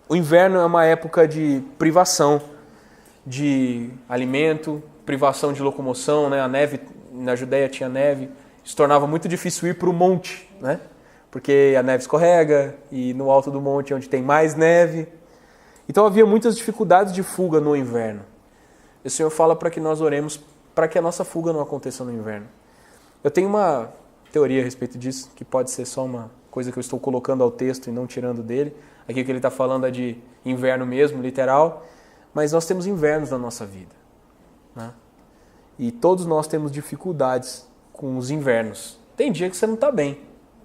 O inverno é uma época de privação de alimento, privação de locomoção, né? A neve, na Judéia tinha neve, se tornava muito difícil ir para o monte, né? Porque a neve escorrega e no alto do monte onde tem mais neve. Então havia muitas dificuldades de fuga no inverno. E o Senhor fala para que nós oremos para que a nossa fuga não aconteça no inverno. Eu tenho uma teoria a respeito disso, que pode ser só uma coisa que eu estou colocando ao texto e não tirando dele. Aqui o que ele está falando é de inverno mesmo, literal. Mas nós temos invernos na nossa vida, né? E todos nós temos dificuldades com os invernos. Tem dia que você não está bem,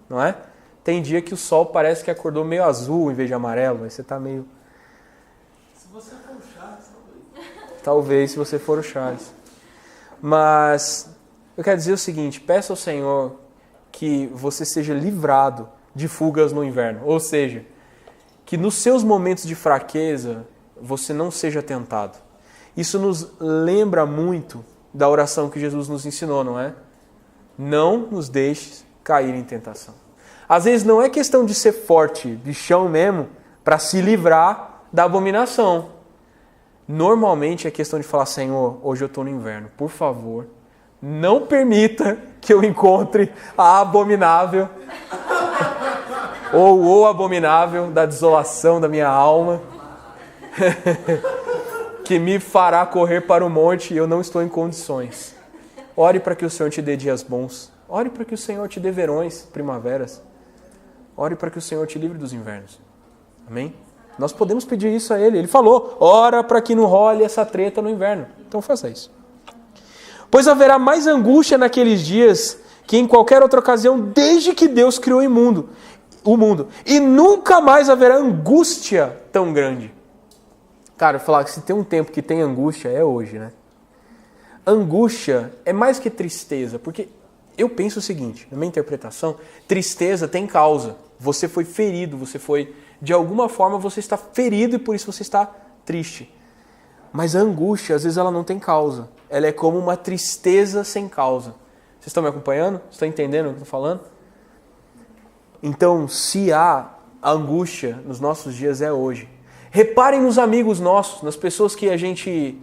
não é? Tem dia que o sol parece que acordou meio azul em vez de amarelo. Aí você está meio... Se você for o Charles, talvez. Talvez, se você for o Charles. Mas eu quero dizer o seguinte, peça ao Senhor que você seja livrado de fugas no inverno. Ou seja, que nos seus momentos de fraqueza você não seja tentado. Isso nos lembra muito da oração que Jesus nos ensinou, não é? Não nos deixes cair em tentação. Às vezes não é questão de ser forte, de chão mesmo, para se livrar da abominação. Normalmente é questão de falar, Senhor, hoje eu estou no inverno, por favor, não permita que eu encontre a abominável ou o abominável da desolação da minha alma que me fará correr para o monte e eu não estou em condições. Ore para que o Senhor te dê dias bons. Ore para que o Senhor te dê verões, primaveras. Ore para que o Senhor te livre dos invernos. Amém? Nós podemos pedir isso a Ele. Ele falou, ora para que não role essa treta no inverno. Então faça isso. Pois haverá mais angústia naqueles dias que em qualquer outra ocasião, desde que Deus criou o mundo. E nunca mais haverá angústia tão grande. Cara, eu falar que se tem um tempo que tem angústia, é hoje, né? Angústia é mais que tristeza, porque eu penso o seguinte, na minha interpretação, tristeza tem causa. Você foi ferido, de alguma forma você está ferido e por isso você está triste. Mas a angústia, às vezes, ela não tem causa. Ela é como uma tristeza sem causa. Vocês estão me acompanhando? Vocês estão entendendo o que eu estou falando? Então, se há angústia nos nossos dias, é hoje. Reparem nos amigos nossos, nas pessoas que a gente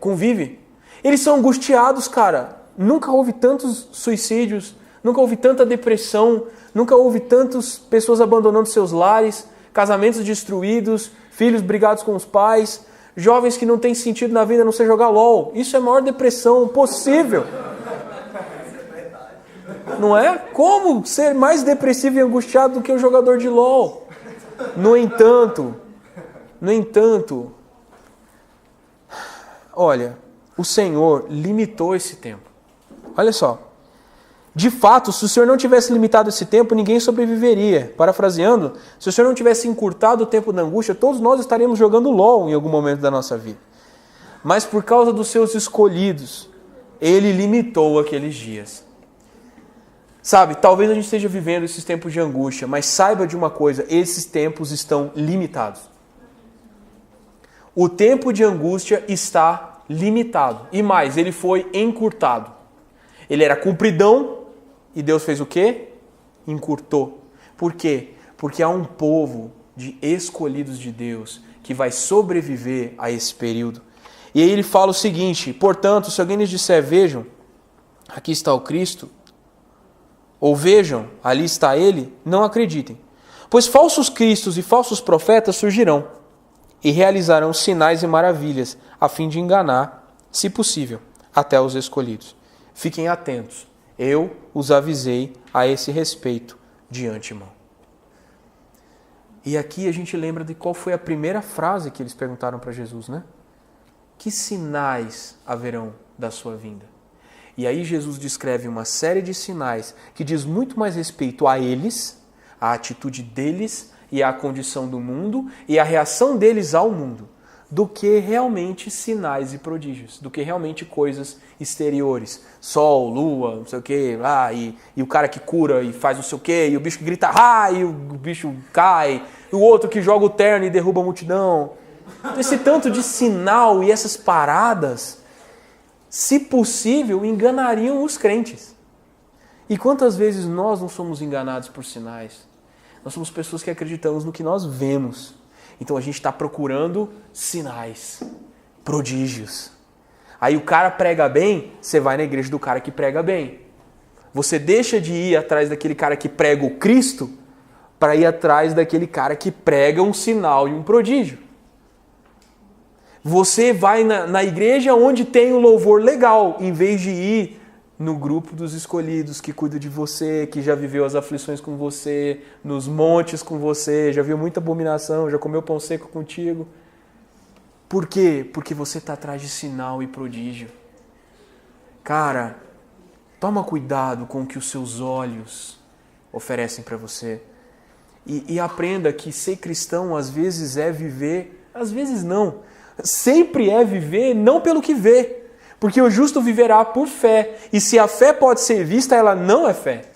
convive. Eles são angustiados, cara. Nunca houve tantos suicídios, nunca houve tanta depressão, nunca houve tantas pessoas abandonando seus lares, casamentos destruídos, filhos brigados com os pais, jovens que não têm sentido na vida a não ser jogar LOL. Isso é a maior depressão possível. Não é? Como ser mais depressivo e angustiado do que o jogador de LOL? No entanto, olha, o Senhor limitou esse tempo. Olha só. De fato, se o Senhor não tivesse limitado esse tempo, ninguém sobreviveria. Parafraseando, se o Senhor não tivesse encurtado o tempo da angústia, todos nós estaríamos jogando LOL em algum momento da nossa vida. Mas por causa dos seus escolhidos, Ele limitou aqueles dias. Sabe, talvez a gente esteja vivendo esses tempos de angústia, mas saiba de uma coisa, esses tempos estão limitados. O tempo de angústia está limitado. E mais, ele foi encurtado. Ele era compridão e Deus fez o quê? Encurtou. Por quê? Porque há um povo de escolhidos de Deus que vai sobreviver a esse período. E aí ele fala o seguinte, portanto, se alguém lhes disser, vejam, aqui está o Cristo, ou vejam, ali está ele, não acreditem. Pois falsos cristos e falsos profetas surgirão e realizarão sinais e maravilhas, a fim de enganar, se possível, até os escolhidos. Fiquem atentos, eu os avisei a esse respeito de antemão. E aqui a gente lembra de qual foi a primeira frase que eles perguntaram para Jesus, né? Que sinais haverão da sua vinda? E aí Jesus descreve uma série de sinais que diz muito mais respeito a eles, a atitude deles e a condição do mundo e a reação deles ao mundo, do que realmente sinais e prodígios, do que realmente coisas exteriores. Sol, lua, não sei o que, e o cara que cura e faz não sei o que, e o bicho que grita e o bicho cai, e o outro que joga o terno e derruba a multidão. Então, esse tanto de sinal e essas paradas, se possível, enganariam os crentes. E quantas vezes nós não somos enganados por sinais? Nós somos pessoas que acreditamos no que nós vemos. Então a gente está procurando sinais, prodígios. Aí o cara prega bem, você vai na igreja do cara que prega bem. Você deixa de ir atrás daquele cara que prega o Cristo para ir atrás daquele cara que prega um sinal e um prodígio. Você vai na igreja onde tem o louvor legal, em vez de ir no grupo dos escolhidos que cuida de você, que já viveu as aflições com você, nos montes com você, já viu muita abominação, já comeu pão seco contigo. Por quê? Porque você está atrás de sinal e prodígio. Cara, toma cuidado com o que os seus olhos oferecem para você. E aprenda que ser cristão às vezes é viver, às vezes não. Sempre é viver não pelo que vê. Porque o justo viverá por fé. E se a fé pode ser vista, ela não é fé.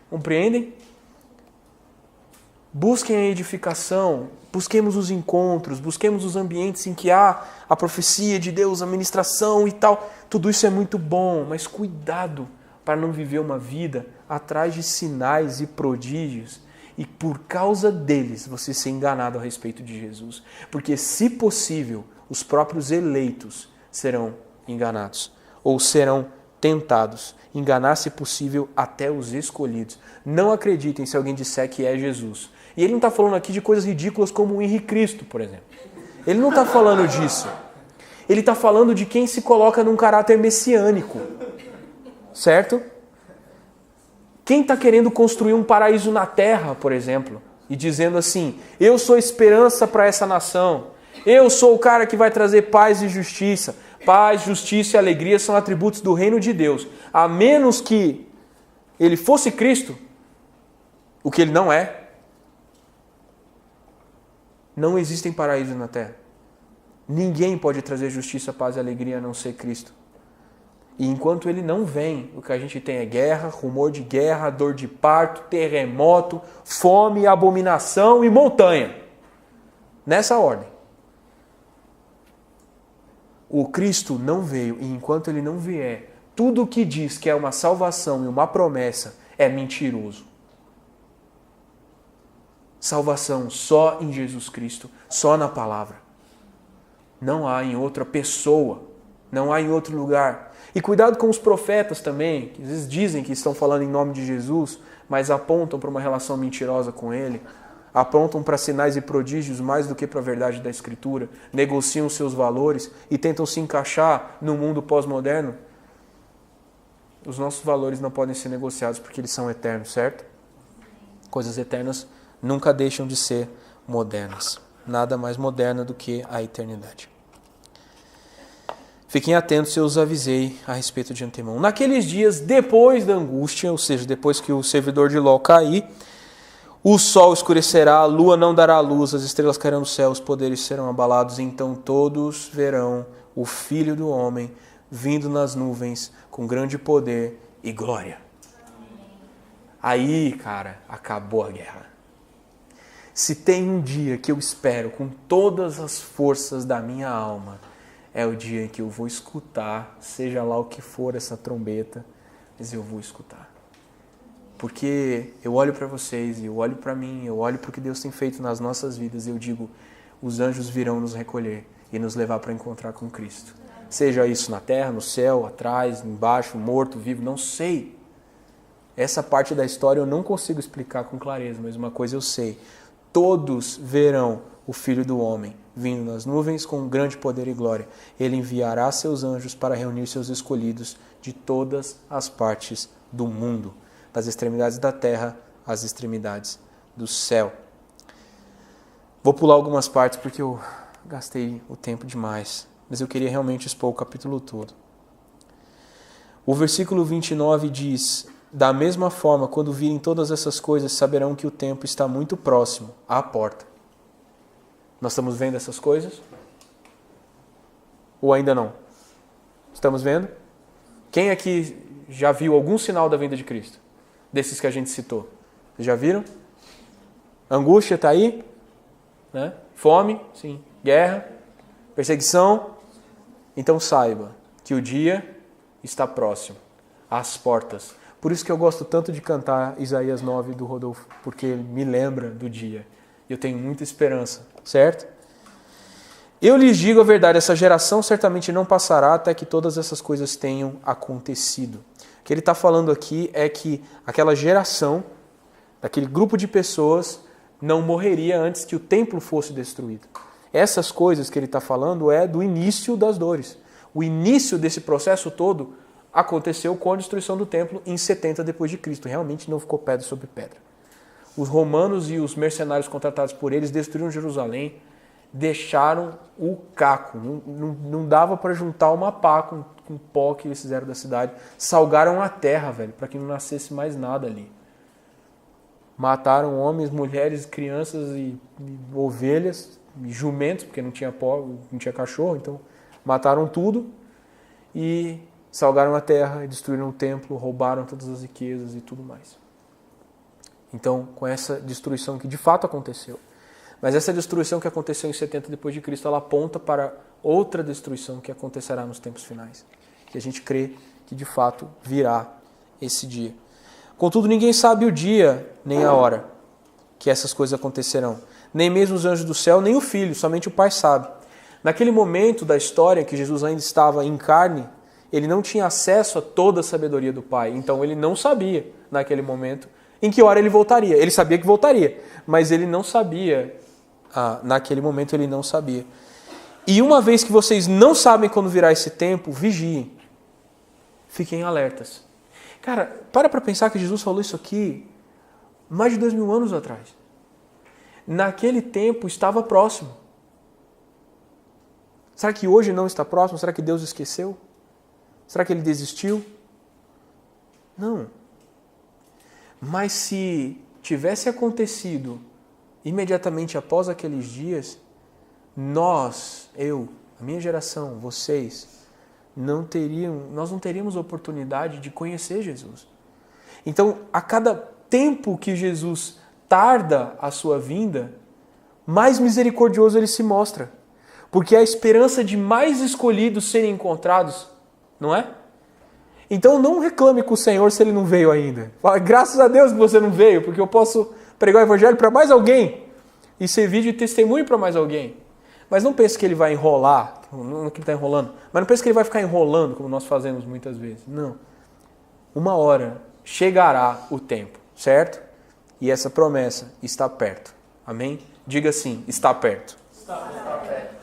Compreendem? Busquem a edificação, busquemos os encontros, busquemos os ambientes em que há a profecia de Deus, a ministração e tal. Tudo isso é muito bom, mas cuidado para não viver uma vida atrás de sinais e prodígios e por causa deles você ser enganado a respeito de Jesus. Porque, se possível, os próprios eleitos serão enganados ou serão tentados. Enganar, se possível, até os escolhidos. Não acreditem se alguém disser que é Jesus. E ele não está falando aqui de coisas ridículas como o Henrique Cristo, por exemplo. Ele não está falando disso. Ele está falando de quem se coloca num caráter messiânico. Certo? Quem está querendo construir um paraíso na terra, por exemplo, e dizendo assim, eu sou esperança para essa nação, eu sou o cara que vai trazer paz e justiça. Paz, justiça e alegria são atributos do reino de Deus. A menos que ele fosse Cristo, o que ele não é, não existem paraíso na terra. Ninguém pode trazer justiça, paz e alegria a não ser Cristo. E enquanto ele não vem, o que a gente tem é guerra, rumor de guerra, dor de parto, terremoto, fome, abominação e montanha. Nessa ordem. O Cristo não veio e enquanto ele não vier, tudo o que diz que é uma salvação e uma promessa é mentiroso. Salvação só em Jesus Cristo, só na palavra. Não há em outra pessoa, não há em outro lugar. E cuidado com os profetas também, que às vezes dizem que estão falando em nome de Jesus, mas apontam para uma relação mentirosa com ele. Apontam para sinais e prodígios mais do que para a verdade da Escritura, negociam seus valores e tentam se encaixar no mundo pós-moderno. Os nossos valores não podem ser negociados porque eles são eternos, certo? Coisas eternas nunca deixam de ser modernas. Nada mais moderno do que a eternidade. Fiquem atentos, eu os avisei a respeito de antemão. Naqueles dias, depois da angústia, ou seja, depois que o servidor de Ló cair, o sol escurecerá, a lua não dará luz, as estrelas cairão no céu, os poderes serão abalados, então todos verão o Filho do Homem vindo nas nuvens com grande poder e glória. Aí, cara, acabou a guerra. Se tem um dia que eu espero com todas as forças da minha alma, é o dia em que eu vou escutar, seja lá o que for essa trombeta, mas eu vou escutar. Porque eu olho para vocês, eu olho para mim, eu olho para o que Deus tem feito nas nossas vidas e eu digo, os anjos virão nos recolher e nos levar para encontrar com Cristo. Seja isso na terra, no céu, atrás, embaixo, morto, vivo, não sei. Essa parte da história eu não consigo explicar com clareza, mas uma coisa eu sei. Todos verão o Filho do Homem vindo nas nuvens com grande poder e glória. Ele enviará seus anjos para reunir seus escolhidos de todas as partes do mundo, das extremidades da terra às extremidades do céu. Vou pular algumas partes porque eu gastei o tempo demais, mas eu queria realmente expor o capítulo todo. O versículo 29 diz: da mesma forma, quando virem todas essas coisas, saberão que o tempo está muito próximo, à porta. Nós estamos vendo essas coisas? Ou ainda não? Estamos vendo? Quem aqui já viu algum sinal da vinda de Cristo? Desses que a gente citou. Vocês já viram? Angústia está aí? Né? Fome? Sim. Guerra? Perseguição? Então saiba que o dia está próximo, às portas. Por isso que eu gosto tanto de cantar Isaías 9 do Rodolfo, porque ele me lembra do dia. Eu tenho muita esperança, certo? Eu lhes digo a verdade, essa geração certamente não passará até que todas essas coisas tenham acontecido. O que ele está falando aqui é que aquela geração, daquele grupo de pessoas, não morreria antes que o templo fosse destruído. Essas coisas que ele está falando é do início das dores. O início desse processo todo aconteceu com a destruição do templo em 70 depois de Cristo. Realmente não ficou pedra sobre pedra. Os romanos e os mercenários contratados por eles destruíram Jerusalém, deixaram o caco. Não dava para juntar uma pá com o pó que eles fizeram da cidade. Salgaram a terra, velho, para que não nascesse mais nada ali. Mataram homens, mulheres, crianças e ovelhas, e jumentos, porque não tinha pó, não tinha cachorro, então mataram tudo e salgaram a terra, destruíram o templo, roubaram todas as riquezas e tudo mais. Então, com essa destruição que de fato aconteceu. Mas essa destruição que aconteceu em 70 depois de Cristo, ela aponta para outra destruição que acontecerá nos tempos finais. Que a gente crê que de fato virá esse dia. Contudo, ninguém sabe o dia nem a hora que essas coisas acontecerão. Nem mesmo os anjos do céu, nem o Filho, somente o Pai sabe. Naquele momento da história que Jesus ainda estava em carne, ele não tinha acesso a toda a sabedoria do Pai. Então ele não sabia, naquele momento, em que hora ele voltaria. Ele sabia que voltaria, mas ele não sabia. Naquele momento ele não sabia. E uma vez que vocês não sabem quando virá esse tempo, vigiem. Fiquem alertas. Cara, para pensar que Jesus falou isso aqui mais de 2000 anos atrás. Naquele tempo estava próximo. Será que hoje não está próximo? Será que Deus esqueceu? Será que ele desistiu? Não. Mas se tivesse acontecido imediatamente após aqueles dias, nós, eu, a minha geração, vocês, nós não teríamos oportunidade de conhecer Jesus. Então, a cada tempo que Jesus tarda a sua vinda, mais misericordioso ele se mostra. Porque a esperança de mais escolhidos serem encontrados, não é? Então não reclame com o Senhor se ele não veio ainda. Fala, graças a Deus que você não veio, porque eu posso pregar o evangelho para mais alguém e servir de testemunho para mais alguém. Mas não pense que ele vai enrolar, não que ele está enrolando, mas não pense que ele vai ficar enrolando como nós fazemos muitas vezes. Não. Uma hora chegará o tempo, certo? E essa promessa está perto. Amém? Diga assim, está perto. Está perto.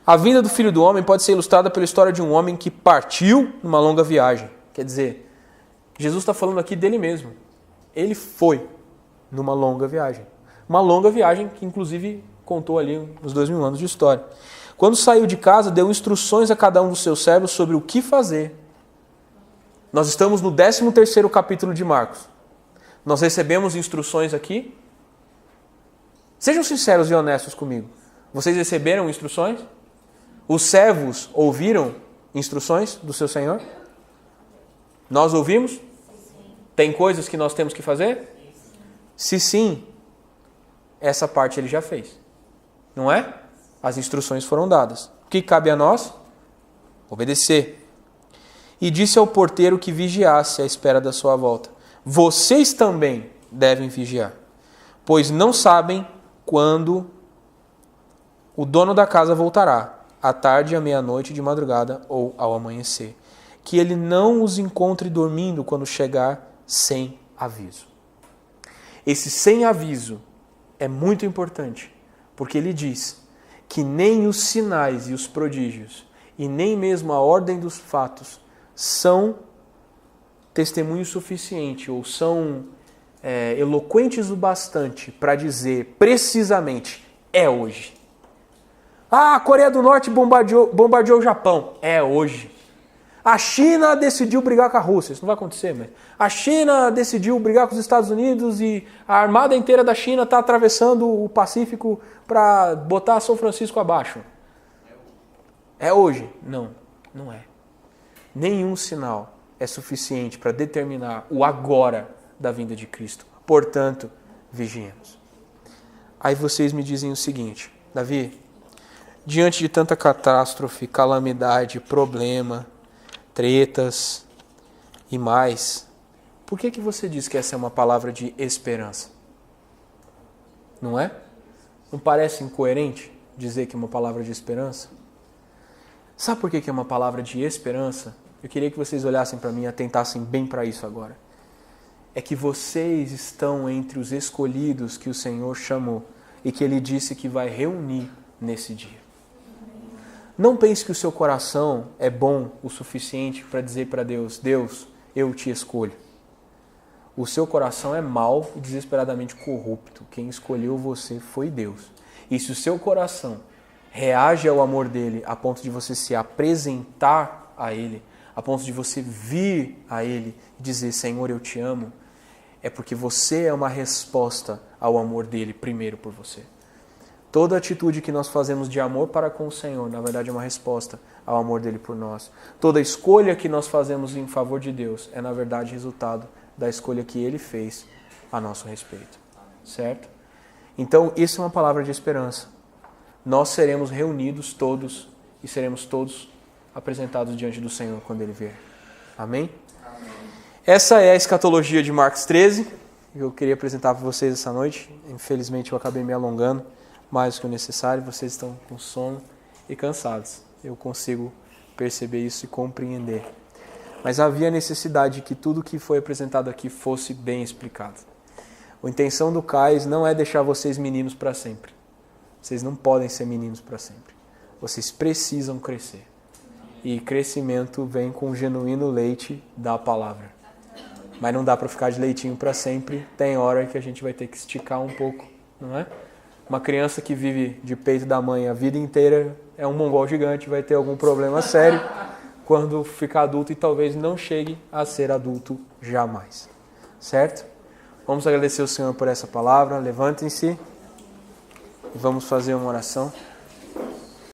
A vinda do Filho do Homem pode ser ilustrada pela história de um homem que partiu numa longa viagem. Quer dizer, Jesus está falando aqui dele mesmo. Ele foi numa longa viagem. Uma longa viagem que, inclusive, contou ali uns 2000 anos de história. Quando saiu de casa, deu instruções a cada um dos seus servos sobre o que fazer. Nós estamos no 13º capítulo de Marcos. Nós recebemos instruções aqui. Sejam sinceros e honestos comigo. Vocês receberam instruções? Os servos ouviram instruções do seu Senhor? Nós ouvimos? Tem coisas que nós temos que fazer? Se sim, essa parte ele já fez. Não é? As instruções foram dadas. O que cabe a nós? Obedecer. E disse ao porteiro que vigiasse à espera da sua volta. Vocês também devem vigiar, pois não sabem quando o dono da casa voltará, à tarde, à meia-noite, de madrugada ou ao amanhecer. Que ele não os encontre dormindo quando chegar sem aviso. Esse sem aviso é muito importante, porque ele diz que nem os sinais e os prodígios, e nem mesmo a ordem dos fatos, são testemunho suficiente, ou são eloquentes o bastante para dizer precisamente, é hoje. Ah, a Coreia do Norte bombardeou o Japão, é hoje. A China decidiu brigar com a Rússia, isso não vai acontecer, mas a China decidiu brigar com os Estados Unidos e a armada inteira da China está atravessando o Pacífico para botar São Francisco abaixo. É hoje? Não, não é. Nenhum sinal é suficiente para determinar o agora da vinda de Cristo. Portanto, vigiemos. Aí vocês me dizem o seguinte, Davi, diante de tanta catástrofe, calamidade, problema, tretas e mais, por que você diz que essa é uma palavra de esperança? Não é? Não parece incoerente dizer que é uma palavra de esperança? Sabe por que é uma palavra de esperança? Eu queria que vocês olhassem para mim e atentassem bem para isso agora. É que vocês estão entre os escolhidos que o Senhor chamou e que Ele disse que vai reunir nesse dia. Não pense que o seu coração é bom o suficiente para dizer para Deus, Deus, eu te escolho. O seu coração é mau e desesperadamente corrupto. Quem escolheu você foi Deus. E se o seu coração reage ao amor dele a ponto de você se apresentar a Ele, a ponto de você vir a Ele e dizer, Senhor, eu te amo, é porque você é uma resposta ao amor dele primeiro por você. Toda atitude que nós fazemos de amor para com o Senhor, na verdade é uma resposta ao amor dele por nós. Toda escolha que nós fazemos em favor de Deus é, na verdade, resultado da escolha que ele fez a nosso respeito. Certo? Então, isso é uma palavra de esperança. Nós seremos reunidos todos e seremos todos apresentados diante do Senhor quando ele vier. Amém? Amém. Essa é a escatologia de Marcos 13. Eu queria apresentar para vocês essa noite. Infelizmente, eu acabei me alongando mais do que o necessário, vocês estão com sono e cansados. Eu consigo perceber isso e compreender. Mas havia necessidade de que tudo que foi apresentado aqui fosse bem explicado. A intenção do CAIS não é deixar vocês meninos para sempre. Vocês não podem ser meninos para sempre. Vocês precisam crescer. E crescimento vem com o genuíno leite da palavra. Mas não dá para ficar de leitinho para sempre. Tem hora que a gente vai ter que esticar um pouco, não é? Uma criança que vive de peito da mãe a vida inteira é um mongol gigante, vai ter algum problema sério quando ficar adulto e talvez não chegue a ser adulto jamais. Certo? Vamos agradecer ao Senhor por essa palavra. Levantem-se e vamos fazer uma oração.